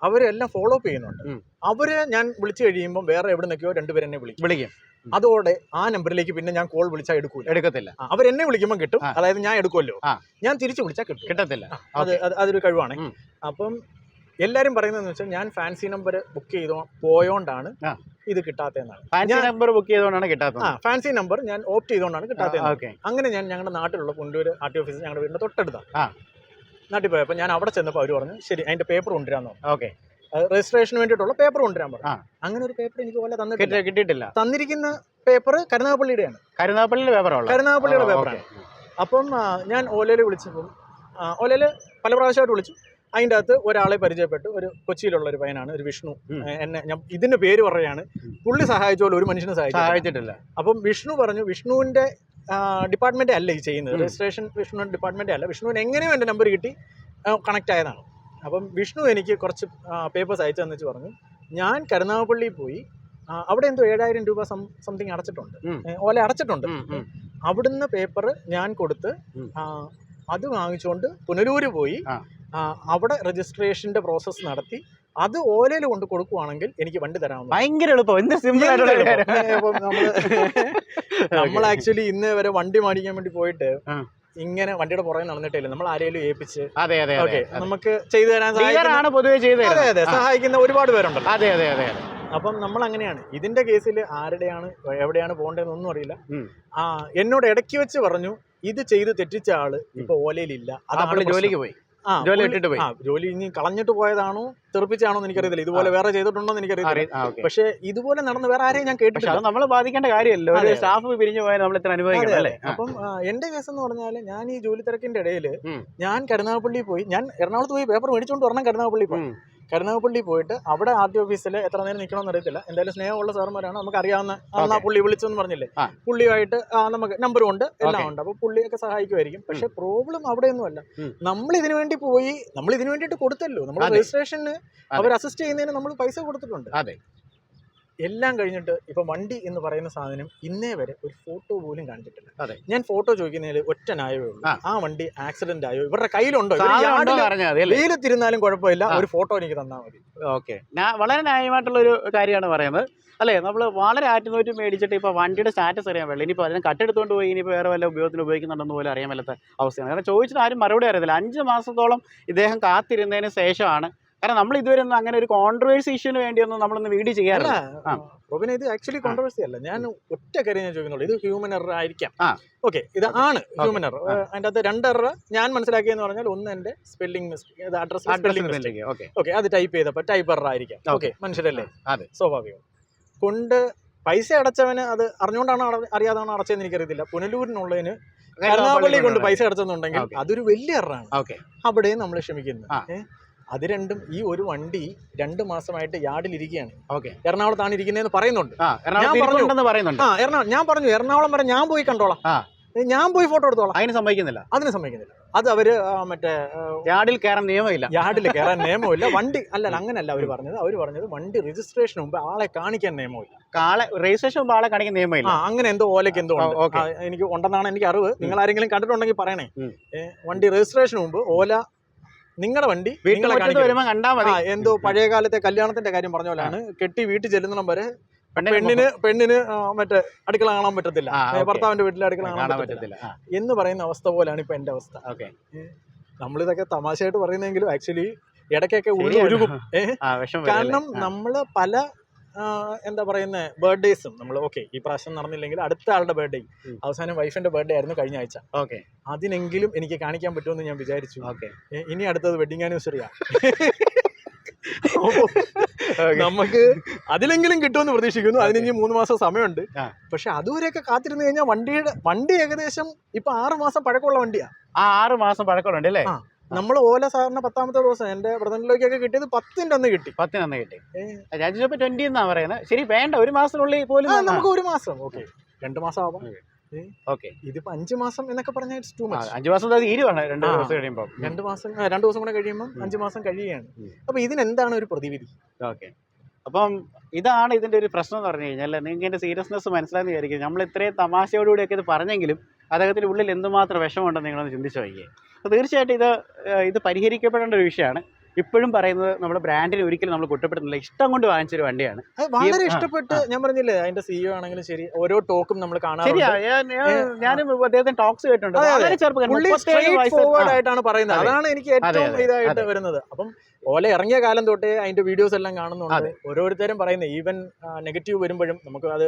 അവരെല്ലാം ഫോളോ അപ്പ് ചെയ്യുന്നുണ്ട്. അവര് ഞാൻ വിളിച്ചു കഴിയുമ്പോൾ വേറെ എവിടെ നിൽക്കുകയോ 2 പേര് എന്നെ വിളിക്കും. അതോടെ ആ നമ്പറിലേക്ക് പിന്നെ ഞാൻ കോൾ വിളിച്ചാൽ എടുക്കത്തില്ല. അവരെന്നെ വിളിക്കുമ്പോൾ കിട്ടും, അതായത് ഞാൻ എടുക്കുമല്ലോ. ഞാൻ തിരിച്ചു വിളിച്ചാൽ കിട്ടത്തില്ല. അതൊരു കഴിവാണ്. അപ്പം എല്ലാരും പറയുന്നതെന്ന് വെച്ചാൽ ഞാൻ ഫാൻസി നമ്പർ ബുക്ക് പോയോണ്ടാണ് ഇത് കിട്ടാത്തതെന്നാണ്. ഫാൻസി നമ്പർ ഞാൻ ഓപ്റ്റ് ചെയ്തോണ്ടാണ് കിട്ടാത്തത്. അങ്ങനെ ഞാൻ ഞങ്ങളുടെ നാട്ടിലുള്ള പുണ്ടൂർ RTO ഓഫീസ് ഞങ്ങളുടെ വീടിന്റെ തൊട്ടടുത്താണ്. നാട്ടിൽ പോയപ്പോൾ ഞാൻ അവിടെ ചെന്നപ്പോൾ അവർ പറഞ്ഞു ശരി അതിന്റെ പേപ്പർ കൊണ്ടുവരാൻ പറഞ്ഞു. രജിസ്ട്രേഷന് വേണ്ടിയിട്ടുള്ള പേപ്പർ കൊണ്ടുവരാൻ പറഞ്ഞു. അങ്ങനെ ഒരു പേപ്പർ എനിക്ക് പോലെ കിട്ടിയിട്ടില്ല. തന്നിരിക്കുന്ന പേപ്പർ കരുനാഗപ്പള്ളിയുടെയാണ്. കരുനാഗപ്പള്ളിയുടെ പേപ്പറാണ്. അപ്പം ഞാൻ ഓലയിൽ വിളിച്ചപ്പം ഓലയിൽ പല പ്രാവശ്യമായിട്ട് വിളിച്ചു. അതിൻ്റെ അകത്ത് ഒരാളെ പരിചയപ്പെട്ടു. ഒരു കൊച്ചിയിലുള്ള ഒരു പയ്യനാണ്, ഒരു വിഷ്ണു. എന്നെ ഞാൻ ഇതിന്റെ പേര് പറയുകയാണ്. പുള്ളി സഹായിച്ച പോലെ ഒരു മനുഷ്യനെ സഹായിച്ചിട്ടില്ല. അപ്പം വിഷ്ണു പറഞ്ഞു വിഷ്ണുവിന്റെ ഡിപ്പാർട്ട്മെന്റ് അല്ല ഈ ചെയ്യുന്നത്, രജിസ്ട്രേഷൻ വിഷ്ണുവിന്റെ ഡിപ്പാർട്ട്മെന്റ് അല്ല. വിഷ്ണുവിന് എങ്ങനെയോ എൻ്റെ നമ്പർ കിട്ടി കണക്ട് ആയതാണ്. അപ്പം വിഷ്ണു എനിക്ക് കുറച്ച് പേപ്പേഴ്സ് അയച്ചു തന്നിച്ച് പറഞ്ഞു ഞാൻ കരുനാഗപ്പള്ളിയിൽ പോയി അവിടെ എന്തോ 7,000 രൂപ സംതിങ് അടച്ചിട്ടുണ്ട്, ഓല അടച്ചിട്ടുണ്ട്. അവിടുന്ന് പേപ്പർ ഞാൻ കൊടുത്ത് അത് വാങ്ങിച്ചുകൊണ്ട് പുനലൂര് പോയി അവിടെ രജിസ്ട്രേഷന്റെ പ്രോസസ്സ് നടത്തി അത് ഓലയിൽ കൊണ്ട് കൊടുക്കുവാണെങ്കിൽ എനിക്ക് വണ്ടി തരാം. ഭയങ്കര എളുപ്പം. നമ്മൾ ആക്ച്വലി ഇന്ന് വരെ വണ്ടി മേടിക്കാൻ വേണ്ടി പോയിട്ട് ഇങ്ങനെ വണ്ടിയുടെ പുറകെ നടന്നിട്ടില്ല. നമ്മൾ ആരെയും ഏൽപ്പിച്ച് നമുക്ക് ചെയ്തു തരാൻ സഹായിക്കുന്ന ഒരുപാട് പേരുണ്ടല്ലോ. അപ്പം നമ്മൾ അങ്ങനെയാണ്. ഇതിന്റെ കേസിൽ ആരുടെയാണ് എവിടെയാണ് പോകേണ്ടതെന്നൊന്നും അറിയില്ല. ഉം. എന്നോട് ഇടയ്ക്ക് വെച്ച് പറഞ്ഞു ഇത് ചെയ്ത് തെറ്റിച്ച ആള് ഇപ്പൊ ഓലയിലില്ല. പുള്ളി ജോലിക്ക് പോയി, ജോലി ഇട്ടിട്ട് പോയി. ജോലി ഇനി കളഞ്ഞിട്ട് പോയതാണോ തെറിപ്പിച്ചാണോ എന്ന് എനിക്കറിയത്തില്ല. ഇതുപോലെ വേറെ ചെയ്തിട്ടുണ്ടോ എന്ന് എനിക്കറിയില്ല. പക്ഷെ ഇതുപോലെ നടന്ന് വേറെ ആരെയും ഞാൻ കേട്ടിട്ടില്ല. അത് നമ്മളെ ബാധിക്കേണ്ട കാര്യമല്ലോ. ഒരു സ്റ്റാഫ് പിരിഞ്ഞു പോയാൽ നമ്മൾ ഇത്ര അനുഭവിക്കണം അല്ലേ? അപ്പം എന്റെ കേസ് എന്ന് പറഞ്ഞാൽ ഞാൻ ഈ ജോലി തിരക്കിന്റെ ഇടയിൽ ഞാൻ കരുനാഗപ്പള്ളി പോയി. ഞാൻ എറണാകുളത്ത് പോയി പേപ്പർ മേടിച്ചോണ്ട് വരണം കരുനാഗപ്പള്ളി പോയി. കരുനാഗപ്പള്ളി പോയിട്ട് അവിടെ RTO ഓഫീസിൽ എത്ര നേരം നിൽക്കണമെന്ന് അറിയത്തില്ല. എന്തായാലും സ്നേഹമുള്ള സാറുമാരാണ്, നമുക്ക് അറിയാവുന്ന. അന്ന് ആ പുള്ളി വിളിച്ചെന്ന് പറഞ്ഞില്ലേ, പുള്ളിയുമായിട്ട് നമുക്ക് നമ്പറും ഉണ്ട്, എല്ലാം ഉണ്ട്. അപ്പൊ പുള്ളിയൊക്കെ സഹായിക്കുമായിരിക്കും. പക്ഷെ പ്രോബ്ലം അവിടെയൊന്നും അല്ല. നമ്മൾ ഇതിനു വേണ്ടി പോയി, നമ്മൾ ഇതിനു വേണ്ടിയിട്ട് കൊടുത്തല്ലോ. നമ്മൾ രജിസ്ട്രേഷന് അവർ അസിസ്റ്റ് ചെയ്യുന്നതിന് നമ്മൾ പൈസ കൊടുത്തിട്ടുണ്ട്. എല്ലാം കഴിഞ്ഞിട്ട് ഇപ്പൊ വണ്ടി എന്ന് പറയുന്ന സാധനം ഇന്നേ വരെ ഒരു ഫോട്ടോ പോലും കാണിച്ചിട്ടില്ല. ഞാൻ ഫോട്ടോ ചോദിക്കുന്നതിൽ ഒറ്റ ന്യായമേ ഉള്ളൂ, ആ വണ്ടി ആക്സിഡന്റ് ആയോ, ഇവരുടെ കയ്യിലുണ്ടോ, വെയിലത്തിരുന്നാലും കുഴപ്പമില്ല, ഒരു ഫോട്ടോ എനിക്ക് തന്നാൽ മതി. ഓക്കെ, വളരെ ന്യായമായിട്ടുള്ള ഒരു കാര്യമാണ് പറയുന്നത് അല്ലേ? നമ്മൾ വളരെ ആറ്റുനോറ്റ് മേടിച്ചിട്ട് ഇപ്പോൾ വണ്ടിയുടെ സ്റ്റാറ്റസ് അറിയാൻ വേണ്ടി ഇനിയിപ്പോൾ അതിനെ കട്ടെടുത്തുകൊണ്ട് പോയി ഇനിയിപ്പോൾ വേറെ വല്ല ഉപയോഗത്തിന് ഉപയോഗിക്കുന്നുണ്ടെന്ന് പോലും അറിയാൻ മേലാത്ത അവസ്ഥയാണ്. കാരണം ചോദിച്ചിട്ട് ആരും മറുപടി അറിയത്തില്ല. 5 മാസത്തോളം ഇദ്ദേഹം കാത്തിരുന്നതിന് ശേഷമാണ്. കാരണം നമ്മൾ ഇതുവരെ ഒന്നും അങ്ങനെ ഒരു കോൺട്രവേഴ്സി ഇഷ്യൂന് വേണ്ടിയൊന്നും നമ്മളൊന്നും വീഡിയോ ചെയ്യാറില്ല. റോബിൻ, ഇത് ആക്ച്വലി കോൺട്രവേഴ്സി അല്ല. ഞാൻ ഒറ്റ കാര്യം ഞാൻ ചോദിക്കുന്നുള്ളൂ, ഇത് ഹ്യൂമൻ എറർ ആയിരിക്കാം. ഓക്കെ, ഇത് ആണ് ഹ്യൂമൻ എറർ. അതിൻ്റെ അകത്ത് 2 എറർ ഞാൻ മനസ്സിലാക്കിയെന്ന് പറഞ്ഞാൽ, ഒന്ന് എന്റെ സ്പെല്ലിംഗ് മിസ്റ്റേക്ക്, അഡ്രസ് ഓക്കെ, അത് ടൈപ്പ് ചെയ്തപ്പോൾ ടൈപ്പ് എറർ ആയിരിക്കാം. ഓക്കെ, മനുഷ്യരല്ലേ, സ്വാഭാവികം. കൊണ്ട് പൈസ അടച്ചവന് അത് അറിഞ്ഞുകൊണ്ടാണോ അറിയാതാണോ അടച്ചതെന്ന് എനിക്കറിയത്തില്ല. പുനലൂരിനുള്ളതിന് കരുനാഗപ്പള്ളി കൊണ്ട് പൈസ അടച്ചെന്നുണ്ടെങ്കിൽ അതൊരു വലിയ എററാണ്. അവിടെയും നമ്മൾ ക്ഷമിക്കുന്നു. അത് രണ്ടും, ഈ ഒരു വണ്ടി 2 മാസമായിട്ട് യാർഡിലിരിക്കുകയാണ്. എറണാകുളത്താണ് ഇരിക്കുന്നതെന്ന് പറയുന്നുണ്ട്. ഞാൻ പറഞ്ഞു എറണാകുളം വരെ ഞാൻ പോയി കണ്ടോളാം, ഞാൻ പോയി ഫോട്ടോ എടുത്തോളാം. അതിന് സമ്മതിക്കുന്നില്ല. അത് അവര് മറ്റേ യാർഡിൽ കയറാൻ നിയമമില്ല, വണ്ടി അല്ല, അങ്ങനല്ല അവർ പറഞ്ഞത്. അവർ പറഞ്ഞത് വണ്ടി രജിസ്ട്രേഷൻ മുമ്പ് ആളെ കാണിക്കാൻ നിയമമില്ല, രജിസ്ട്രേഷൻ മുമ്പ് ആളെ കാണിക്കാൻ നിയമമില്ല. അങ്ങനെ എന്തോ ഓലയ്ക്ക് എന്തോ എനിക്ക് ഉണ്ടെന്നാണ് എനിക്ക് അറിവ്. നിങ്ങൾ ആരെങ്കിലും കണ്ടിട്ടുണ്ടെങ്കിൽ പറയണേ. വണ്ടി രജിസ്ട്രേഷൻ മുമ്പ് ഓല നിങ്ങളുടെ വണ്ടി കണ്ടാ മതി. എന്തോ പഴയ കാലത്തെ കല്യാണത്തിന്റെ കാര്യം പറഞ്ഞ പോലെയാണ്. കെട്ടി വീട്ടിൽ ചെല്ലുന്നിടം വരെ പെണ്ണിന് മറ്റേ അടുക്കള കാണാൻ പറ്റത്തില്ല, ഭർത്താവിന്റെ വീട്ടിലെ അടുക്കള കാണാൻ പറ്റത്തില്ല എന്ന് പറയുന്ന അവസ്ഥ പോലെയാണ് ഇപ്പൊ എന്റെ അവസ്ഥ. നമ്മളിതൊക്കെ തമാശയായിട്ട് പറയുന്നെങ്കിലും ആക്ച്വലി ഇടയ്ക്കൊക്കെ ഉള്ളി ഒഴുകും. കാരണം നമ്മള് പല എന്താ പറയുന്ന ബർത്ത്ഡേസും നമ്മൾ ഈ പ്രാവശ്യം നടന്നില്ലെങ്കിൽ അടുത്ത ആളുടെ ബർത്ത്ഡേ, അവസാനം വൈഫിന്റെ ബർത്ത്ഡേ ആയിരുന്നു കഴിഞ്ഞ ആഴ്ച. അതിനെങ്കിലും എനിക്ക് കാണിക്കാൻ പറ്റുമെന്ന് ഞാൻ വിചാരിച്ചു. ഇനി അടുത്തത് വെഡിങ് ആനിവേഴ്സറിയാ. നമുക്ക് അതിലെങ്കിലും കിട്ടുമെന്ന് പ്രതീക്ഷിക്കുന്നു. അതിന് ഇനി 3 മാസം സമയമുണ്ട്. പക്ഷെ അതുവരെയൊക്കെ കാത്തിരുന്ന് കഴിഞ്ഞാൽ വണ്ടി ഏകദേശം ഇപ്പൊ 6 മാസം പഴക്കമുള്ള വണ്ടിയാ. 6 മാസം പഴക്കമുണ്ട് അല്ലേ? നമ്മൾ ഓല സാറിന് 10ാമത്തെ ദിവസം എന്റെ ബ്രദറിലേക്കൊക്കെ കിട്ടിയത് 10ന്റെ അന്ന് കിട്ടി. 10 കിട്ടി. രാജുവിപ്പോ 20 എന്നാ പറയുന്നത്. ശരി, വേണ്ട, 1 മാസത്തിനുള്ളിൽ പോലും നമുക്ക് 1 മാസം. 2 മാസം ആവാം. ഇതിപ്പോ 5 മാസം എന്നൊക്കെ പറഞ്ഞാൽ 5 മാസം തീരുവാണ്. 2 ദിവസം കഴിയുമ്പോൾ 2 ദിവസം കൂടെ കഴിയുമ്പോൾ 5 മാസം കഴിയുകയാണ്. അപ്പൊ ഇതിനെന്താണ് ഒരു പ്രതിവിധി? അപ്പം ഇതാണ് ഇതിന്റെ ഒരു പ്രശ്നം എന്ന് പറഞ്ഞു കഴിഞ്ഞാൽ, നിങ്ങൾക്ക് ഇതിന്റെ സീരിയസ്നെസ് മനസ്സിലാന്ന് വിചാരിക്കും. നമ്മൾ ഇത്രയും തമാശയോടുകൂടിയൊക്കെ ഇത് പറഞ്ഞെങ്കിലും അദ്ദേഹത്തിന്റെ ഉള്ളിൽ എന്തുമാത്രം വിഷമമുണ്ടെന്ന് നിങ്ങളൊന്ന് ചിന്തിച്ചു നോക്കിയേ. അപ്പോൾ തീർച്ചയായിട്ടും ഇത് പരിഹരിക്കപ്പെടേണ്ട ഒരു വിഷയമാണ്. ഇപ്പോഴും പറയുന്നത് നമ്മുടെ ബ്രാൻഡിനെ ഒരിക്കലും നമ്മൾ കുറ്റപ്പെടുന്നില്ല, ഇഷ്ടം കൊണ്ട് വാങ്ങിച്ചൊരു വണ്ടിയാണ്. വളരെ ഇഷ്ടപ്പെട്ട്, ഞാൻ പറഞ്ഞില്ലേ, അതിന്റെ CEO ആണെങ്കിലും ശരി, ഓരോ ടോക്കും നമ്മൾ കാണാറുണ്ട്. ഞാനും അദ്ദേഹത്തിന് ടോക്സ് കേട്ടിട്ടുണ്ട്. ആയിട്ടാണ് പറയുന്നത്. അതാണ് എനിക്ക് ഏറ്റവും ഇതായിട്ട് വരുന്നത്. അപ്പം ഓല ഇറങ്ങിയ കാലം തൊട്ടേ അതിന്റെ വീഡിയോസ് എല്ലാം കാണുന്നുണ്ട്. ഓരോരുത്തരും പറയുന്നത്, ഈവൻ നെഗറ്റീവ് വരുമ്പോഴും നമുക്ക് അത്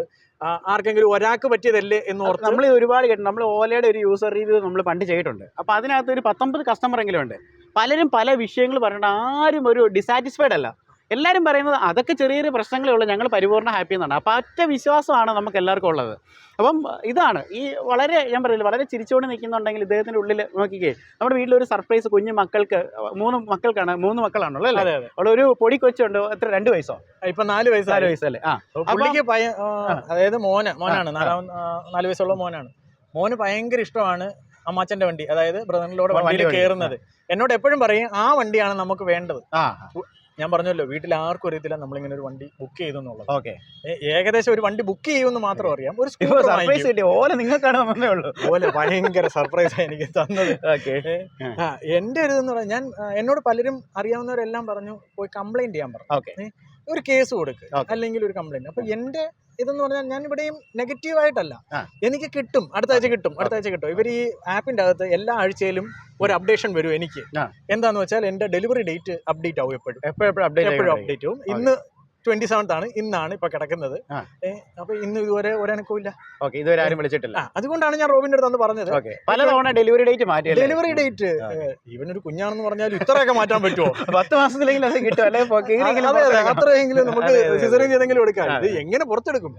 ആർക്കെങ്കിലും ഒരാൾക്ക് പറ്റിയതല്ലേ എന്ന് ഓർത്ത് നമ്മൾ ഒരുപാട് കേട്ടു. നമ്മൾ ഓലയുടെ ഒരു യൂസർ റിവ്യൂ നമ്മൾ പണ്ട് ചെയ്തിട്ടുണ്ട്. അപ്പോൾ അതിനകത്ത് ഒരു 19 കസ്റ്റമർ എങ്കിലും ഉണ്ട്. പലരും പല വിഷയങ്ങൾ പറഞ്ഞിട്ട് ആരും ഒരു ഡിസാറ്റിസ്ഫൈഡ് അല്ല. എല്ലാവരും പറയുന്നത് അതൊക്കെ ചെറിയ ചെറിയ പ്രശ്നങ്ങളേ ഉള്ളൂ, ഞങ്ങൾ പരിപൂർണ്ണ ഹാപ്പി എന്നാണ്. അപ്പോൾ ഒറ്റ വിശ്വാസമാണ് നമുക്ക് എല്ലാവർക്കും ഉള്ളത്. അപ്പം ഇതാണ് ഈ വളരെ, ഞാൻ പറയില്ല, വളരെ ചിരിച്ചുകൊണ്ട് നിൽക്കുന്നുണ്ടെങ്കിൽ ഇദ്ദേഹത്തിൻ്റെ ഉള്ളിൽ നോക്കിക്കേ, നമ്മുടെ വീട്ടിലൊരു സർപ്രൈസ് കുഞ്ഞു മക്കൾക്ക് 3 മക്കളാണല്ലോ അല്ലേ? അവിടെ ഒരു പൊടി കൊച്ചുണ്ട്. എത്ര, 2 വയസ്സോ? ഇപ്പൊ 4 വയസ്സല്ലേ? അതായത് മോനാണ്, 4 വയസ്സുള്ള മോനാണ്. മോന് ഭയങ്കര ഇഷ്ടമാണ് അമ്മാച്ചന്റെ വണ്ടി, അതായത് ബ്രദറിലൂടെ വണ്ടിയിൽ കയറുന്നത്. എന്നോട് എപ്പോഴും പറയും ആ വണ്ടിയാണ് നമുക്ക് വേണ്ടത്. ഞാൻ പറഞ്ഞല്ലോ, വീട്ടിൽ ആർക്കും അറിയത്തില്ല നമ്മളിങ്ങനെ ഒരു വണ്ടി ബുക്ക് ചെയ്തു എന്നുള്ളത്. ഏകദേശം ഒരു വണ്ടി ബുക്ക് ചെയ്യുമെന്ന് മാത്രം അറിയാം. ഒരു ഓല നിങ്ങൾക്കാണ് ഓല ഭയങ്കര സർപ്രൈസ് എനിക്ക് തന്നത്. എന്റെ ഒരു ഇതെന്ന് പറഞ്ഞാൽ, എന്നോട് പലരും അറിയാവുന്നവരെല്ലാം പറഞ്ഞു പോയി കംപ്ലൈന്റ് ചെയ്യാൻ പറഞ്ഞു, ഒരു കേസ് കൊടുക്കുക അല്ലെങ്കിൽ ഒരു കംപ്ലൈന്റ്. അപ്പൊ എന്റെ ഇതെന്ന് പറഞ്ഞാൽ, ഞാൻ ഇവിടെയും നെഗറ്റീവായിട്ടല്ല, എനിക്ക് കിട്ടും, അടുത്ത ആഴ്ച കിട്ടും. ഇവർ ഈ ആപ്പിന്റെ അകത്ത് എല്ലാ ആഴ്ചയിലും ഒരു അപ്ഡേഷൻ വരും. എനിക്ക് എന്താന്ന് വെച്ചാൽ എന്റെ ഡെലിവറി ഡേറ്റ് അപ്ഡേറ്റ് ആവും, എപ്പോഴും അപ്ഡേറ്റ് ആവും. ഇന്ന് 27th ആണ്, ഇന്നാണ് ഇപ്പൊ കിടക്കുന്നത്. അപ്പൊ ഇന്ന് ഇതുവരെ ഒരനക്കവും ഇല്ല. ഓക്കെ, ഇതുവരെ ആരും വിളിച്ചിട്ടില്ല. അതുകൊണ്ടാണ് ഞാൻ റോബിന്റെ അടുത്ത് പറഞ്ഞത്. പലതവണ ഡെലിവറി ഡേറ്റ് മാറ്റി. ഡെലിവറി ഡേറ്റ് ഈവൻ ഒരു കുഞ്ഞാണെന്ന് പറഞ്ഞാൽ ഇത്രയൊക്കെ മാറ്റാൻ പറ്റുമോ? 10 മാസത്തിലെങ്കിലും അത് കിട്ടും, അത്രയെങ്കിലും നമുക്ക് സിസേറിയൻ ചെയ്തെങ്കിലും എടുക്കാം. ഇത് എങ്ങനെ പുറത്തെടുക്കും?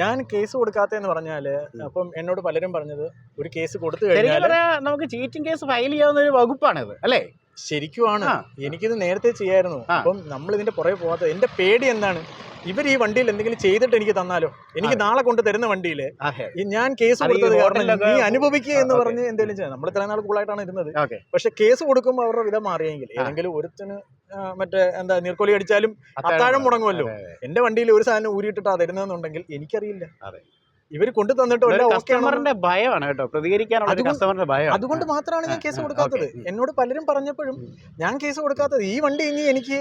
ഞാൻ കേസ് കൊടുക്കാത്തെന്ന് പറഞ്ഞാല് അപ്പം എന്നോട് പലരും പറഞ്ഞത് ഒരു കേസ് കൊടുത്തു കഴിഞ്ഞാൽ നമുക്ക് ചീറ്റിംഗ് കേസ് ഫയൽ ചെയ്യാവുന്ന ഒരു വകുപ്പാണിത് അല്ലേ? ശരിക്കുമാണ്. എനിക്കിത് നേരത്തെ ചെയ്യായിരുന്നു. അപ്പം നമ്മൾ ഇതിന്റെ പുറകെ പോകാത്തത്. എന്റെ പേടി എന്താണ്, ഇവർ ഈ വണ്ടിയിൽ എന്തെങ്കിലും ചെയ്തിട്ട് എനിക്ക് തന്നാലോ? എനിക്ക് നാളെ കൊണ്ട് തരുന്ന വണ്ടിയില് ഞാൻ കേസ് കൊടുത്തത് കാരണം നീ അനുഭവിക്കുക എന്ന് പറഞ്ഞ് എന്തെങ്കിലും ചെയ്യാം. നമ്മൾ ഇത്രയും നാൾ കൂളായിട്ടാണ് ഇരുന്നത്. പക്ഷെ കേസ് കൊടുക്കുമ്പോൾ അവരുടെ വിധം മാറിയെങ്കിൽ ഏതെങ്കിലും ഒരുത്തിന് മറ്റേ എന്താ നീർക്കോലി അടിച്ചാലും അത്താഴം മുടങ്ങുമല്ലോ. എന്റെ വണ്ടിയിൽ ഒരു സാധനം ഊരിയിട്ടാ തരുന്നതെന്നുണ്ടെങ്കിൽ എനിക്കറിയില്ല. ഇവർ കൊണ്ടു തന്നിട്ട് കസ്റ്റമറിന്റെ ഭയമാണ് കേട്ടോ, പ്രതികരിക്കാനുള്ള കസ്റ്റമറിന്റെ ഭയം. അതുകൊണ്ട് മാത്രമാണ് ഞാൻ കേസ് കൊടുക്കാത്തത്. എന്നോട് പലരും പറഞ്ഞപ്പോഴും ഞാൻ കേസ് കൊടുക്കാത്തത്. ഈ വണ്ടി ഇനി എനിക്ക്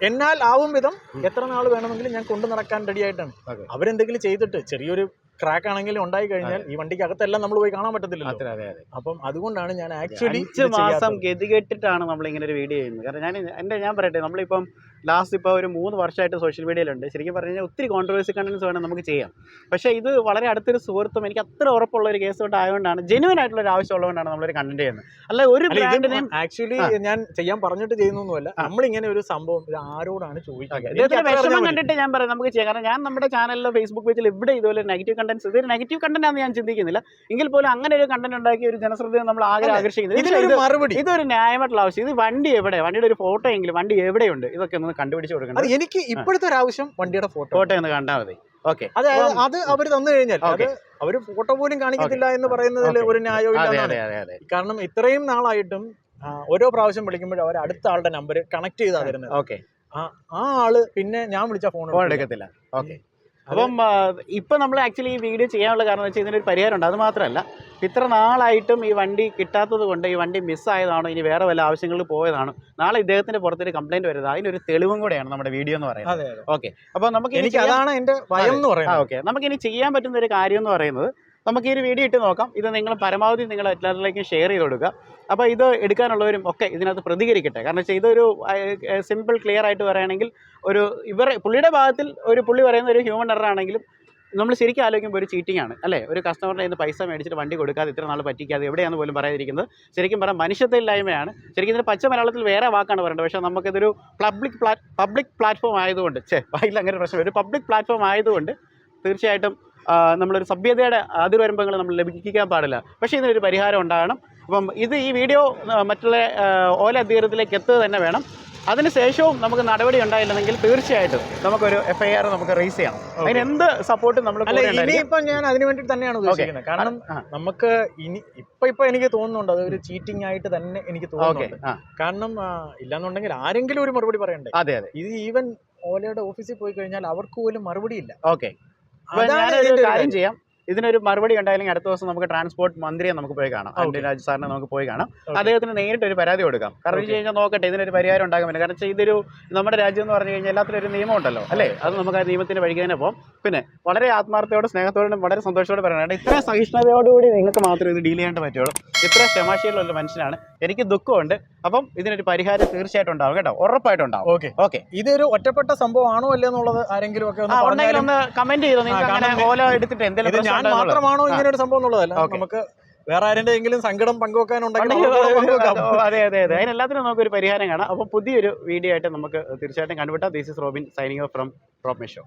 എന്നാൽ ആവും വിധം എത്ര നാൾ വേണമെങ്കിലും ഞാൻ കൊണ്ടു നടക്കാൻ റെഡി ആയിട്ടാണ്. അവരെന്തെങ്കിലും ചെയ്തിട്ട് ചെറിയൊരു ക്രാക്ക് ആണെങ്കിലും ഉണ്ടായി കഴിഞ്ഞാൽ ഈ വണ്ടിക്ക് അകത്തെല്ലാം നമ്മൾ പോയി കാണാൻ പറ്റത്തില്ലല്ലോ. അപ്പം അതുകൊണ്ടാണ് ഞാൻ ആക്ച്വലി 5 മാസം ഗതികെട്ടിട്ടാണ് നമ്മൾ ഇങ്ങനെ ഒരു വീഡിയോ ചെയ്യുന്നത്. കാരണം ഞാൻ പറയട്ടെ, നമ്മളിപ്പം ലാസ്റ്റ് ഇപ്പോൾ ഒരു 3 വർഷമായിട്ട് സോഷ്യൽ മീഡിയയിലുണ്ട്. ശരിക്കും പറഞ്ഞു കഴിഞ്ഞാൽ ഒത്തിരി കോൺട്രവേഴ്സി കണ്ടൻസ് വേണം നമുക്ക് ചെയ്യാം. പക്ഷേ ഇത് വളരെ അടുത്തൊരു സുഹൃത്തും എനിക്ക് അത്ര ഉറപ്പുള്ള ഒരു കേസ് കൊണ്ട് ആയതുകൊണ്ടാണ്, ജെന്യുവൻ ആയിട്ടുള്ള ഒരു ആവശ്യമുള്ളതുകൊണ്ടാണ് നമ്മളൊരു കണ്ടന്റ് ചെയ്യുന്നത്. അല്ല ഒരു ബ്രാൻഡിനെയും ആക്ച്വലി ഞാൻ ചെയ്യാൻ പറഞ്ഞിട്ട് ചെയ്യുന്നൊന്നുമല്ല. നമ്മളിങ്ങനെ ഒരു സംഭവം ഇത് ആരോടാണ് ചോദിക്കുന്നത്? വിഷമം കണ്ടിട്ട് ഞാൻ പറയാം നമുക്ക് ചെയ്യാം. കാരണം ഞാൻ നമ്മുടെ ചാനലിലോ ഫേസ്ബുക്ക് പേജിൽ ഇവിടെ ഇതുപോലെ നെഗറ്റീവ് കണ്ടന്റ്സ്, ഇതൊരു നെഗറ്റീവ് കണ്ടന്റ് ആണെന്ന് ഞാൻ ചിന്തിക്കുന്നില്ല. എങ്കിൽ പോലും അങ്ങനെ ഒരു കണ്ടന്റ് ഉണ്ടാക്കി ഒരു ജനശ്രദ്ധയെ നമ്മൾ ആകർഷിക്കുന്നത് ഇതൊരു ന്യായമായിട്ടുള്ള ആവശ്യം. ഇത് വണ്ടി എവിടെ, വണ്ടിയുടെ ഒരു ഫോട്ടോ എങ്കിലും വണ്ടി എവിടെയുണ്ട്, ഇതൊക്കെ ഒന്ന് കണ്ടുപിടിച്ച് കൊടുക്കണം. എനിക്ക് ഇപ്പോഴത്തെ ഒരു ആവശ്യം വണ്ടിയുടെ ഫോട്ടോ ഒന്ന് കണ്ടാൽ മതി. ഓക്കെ, അത് അവർ തന്നു കഴിഞ്ഞാൽ അവര് ഫോട്ടോ പോലും കാണിക്കത്തില്ല എന്ന് പറയുന്നതിൽ ഒരു ന്യായമില്ല. കാരണം ഇത്രയും നാളായിട്ടും ഓരോ പ്രാവശ്യം വിളിക്കുമ്പോഴും അവർ അടുത്ത ആളുടെ നമ്പർ കണക്ട് ചെയ്താ തരുന്നത്. ഓക്കെ, ആ ആള് പിന്നെ ഞാൻ വിളിച്ച ഫോൺ എടുക്കത്തില്ല. ഓക്കെ, അപ്പം ഇപ്പം നമ്മൾ ആക്ച്വലി ഈ വീഡിയോ ചെയ്യാനുള്ള കാരണം വെച്ചാൽ ഇതിനൊരു പരിഹാരമുണ്ട്. അത് മാത്രമല്ല, ഇത്ര നാളായിട്ടും ഈ വണ്ടി കിട്ടാത്തത് കൊണ്ട് ഈ വണ്ടി മിസ്സായതാണോ ഇനി വേറെ വല്ല ആവശ്യങ്ങളിൽ പോയതാണോ, നാളെ ഇദ്ദേഹത്തിന്റെ പുറത്തൊരു കംപ്ലൈന്റ് വരുന്നത്, അതിനൊരു തെളിവും കൂടെയാണ് നമ്മുടെ വീഡിയോ എന്ന് പറയുന്നത്. ഓക്കെ, അപ്പോൾ നമുക്ക് അതാണ് എന്റെ ഭയം എന്ന് പറയുന്നത്. ഓക്കെ, നമുക്കിനി ചെയ്യാൻ പറ്റുന്ന ഒരു കാര്യം എന്ന് പറയുന്നത്, നമുക്ക് ഈ ഒരു വീഡിയോ ഇട്ട് നോക്കാം. ഇത് നിങ്ങൾ പരമാവധി നിങ്ങൾ എല്ലാവരിലേക്കും ഷെയർ ചെയ്ത് കൊടുക്കുക. അപ്പോൾ ഇത് എടുക്കാനുള്ളവരും ഒക്കെ ഇതിനകത്ത് പ്രതികരിക്കട്ടെ. കാരണം വെച്ചാൽ ഇതൊരു സിമ്പിൾ ക്ലിയർ ആയിട്ട് പറയുകയാണെങ്കിൽ പുള്ളിയുടെ ഭാഗത്തിൽ പുള്ളി പറയുന്ന ഒരു ഹ്യൂമൻ എറർ ആണെങ്കിലും നമ്മൾ ശരിക്കും ആലോചിക്കുമ്പോൾ ഒരു ചീറ്റിംഗ് ആണ് അല്ലേ? ഒരു കസ്റ്റമറിൻ്റെ നിന്ന് പൈസ മേടിച്ചിട്ട് വണ്ടി കൊടുക്കാതെ ഇത്ര നാൾ പറ്റിക്കാതെ എവിടെയാണെന്ന് പോലും പറയാതിരിക്കുന്നത് ശരിക്കും പറയാം മനുഷ്യത്വമില്ലായ്മയാണ്. ശരിക്കും ഇതിന് പച്ച മലയാളത്തിൽ വേറെ വാക്കാണ് പറയേണ്ടത്. പക്ഷേ നമുക്കിതൊരു പബ്ലിക് പ്ലാറ്റ്ഫോം ആയതുകൊണ്ട് വായിൽ അങ്ങനെ പ്രശ്നം, ഒരു പബ്ലിക് പ്ലാറ്റ്ഫോം ആയതുകൊണ്ട് തീർച്ചയായിട്ടും നമ്മളൊരു സഭ്യതയുടെ അതിർവരമ്പങ്ങൾ നമ്മൾ ലഭിക്കാൻ പാടില്ല. പക്ഷേ ഇതിനൊരു പരിഹാരം ഉണ്ടാകണം. അപ്പം ഈ വീഡിയോ മറ്റുള്ള ഓല അധികാരത്തിലേക്ക് എത്തുക തന്നെ വേണം. അതിനുശേഷവും നമുക്ക് നടപടി ഉണ്ടായില്ലെങ്കിൽ തീർച്ചയായിട്ടും നമുക്കൊരു FIR നമുക്ക് റേസ് ചെയ്യണം. അതിന് എന്ത് സപ്പോർട്ടും നമ്മൾ ഇനിയിപ്പം ഞാൻ അതിനു വേണ്ടി തന്നെയാണ് ഉദ്ദേശിക്കുന്നത്. കാരണം നമുക്ക് ഇപ്പൊ എനിക്ക് തോന്നുന്നുണ്ട് അതൊരു ചീറ്റിംഗ് ആയിട്ട് തന്നെ എനിക്ക് തോന്നുന്നുണ്ട്. കാരണം ഇല്ലാന്നുണ്ടെങ്കിൽ ആരെങ്കിലും ഒരു മറുപടി പറയണ്ടേ? അതെ, ഇത് ഈവൻ ഓലയുടെ ഓഫീസിൽ പോയി കഴിഞ്ഞാൽ അവർക്ക് പോലും മറുപടി ഇല്ല. ഓക്കെ, ഞാനൊരു കാര്യം ചെയ്യാം, ഇതിനൊരു മറുപടി ഉണ്ടായില്ലെങ്കിൽ അടുത്ത ദിവസം നമുക്ക് ട്രാൻസ്പോർട്ട് മന്ത്രിയെ നമുക്ക് പോയി കാണാം, രാജ് സാറിനെ നമുക്ക് പോയി കാണാം. അദ്ദേഹത്തിന് നേരിട്ട് ഒരു പരാതി കൊടുക്കാം. കാരണം വെച്ച് കഴിഞ്ഞാൽ നോക്കട്ടെ ഇതിനൊരു പരിഹാരം ഉണ്ടാകാൻ പറ്റില്ല. കാരണം ഇതൊരു നമ്മുടെ രാജ്യം എന്ന് പറഞ്ഞു കഴിഞ്ഞാൽ എല്ലാത്തിനും ഒരു നിയമം ഉണ്ടല്ലോ അല്ലേ? അത് നമുക്ക് ആ നിയമത്തിന് വഴിക്ക് തന്നെ പോകും. പിന്നെ വളരെ ആത്മാർത്ഥയോടും സ്നേഹത്തോടും വളരെ സന്തോഷത്തോടെ പറയുന്നത്, ഇത്ര സഹിഷ്ണുതയോടുകൂടി നിങ്ങൾക്ക് മാത്രമേ ഇത് ഡീൽ ചെയ്യാൻ പറ്റുള്ളൂ. ഇത്ര ക്ഷമാശീലുള്ള ഒരു മനുഷ്യനാണ്. എനിക്ക് ദുഃഖമുണ്ട്. അപ്പം ഇതിനൊരു പരിഹാരം തീർച്ചയായിട്ടും ഉണ്ടാവും കേട്ടോ, ഉറപ്പായിട്ടും ഉണ്ടാവും. ഓക്കെ, ഇതൊരു ഒറ്റപ്പെട്ട സംഭവമാണോ അല്ലേ എന്നുള്ളത് ആരെങ്കിലും ഒക്കെ ഒന്ന് കമന്റ് ചെയ്തോ. നിങ്ങൾക്ക് ഓല എടുത്തിട്ട് എന്തെങ്കിലും ഞാൻ മാത്രമാണോ ഇങ്ങനെ ഒരു സംഭവം എന്നുള്ളതല്ല, നമുക്ക് വേറെ ആരുടെയെങ്കിലും സങ്കടം പങ്കുവെക്കാനുണ്ടെങ്കിൽ അതെ, അതിനെല്ലാത്തിനും നമുക്കൊരു പരിഹാരം കാണാം. അപ്പോൾ പുതിയൊരു വീഡിയോ ആയിട്ട് നമുക്ക് തീർച്ചയായിട്ടും കണ്ടുപിട്ടാം. This is Robin signing off from Rob show.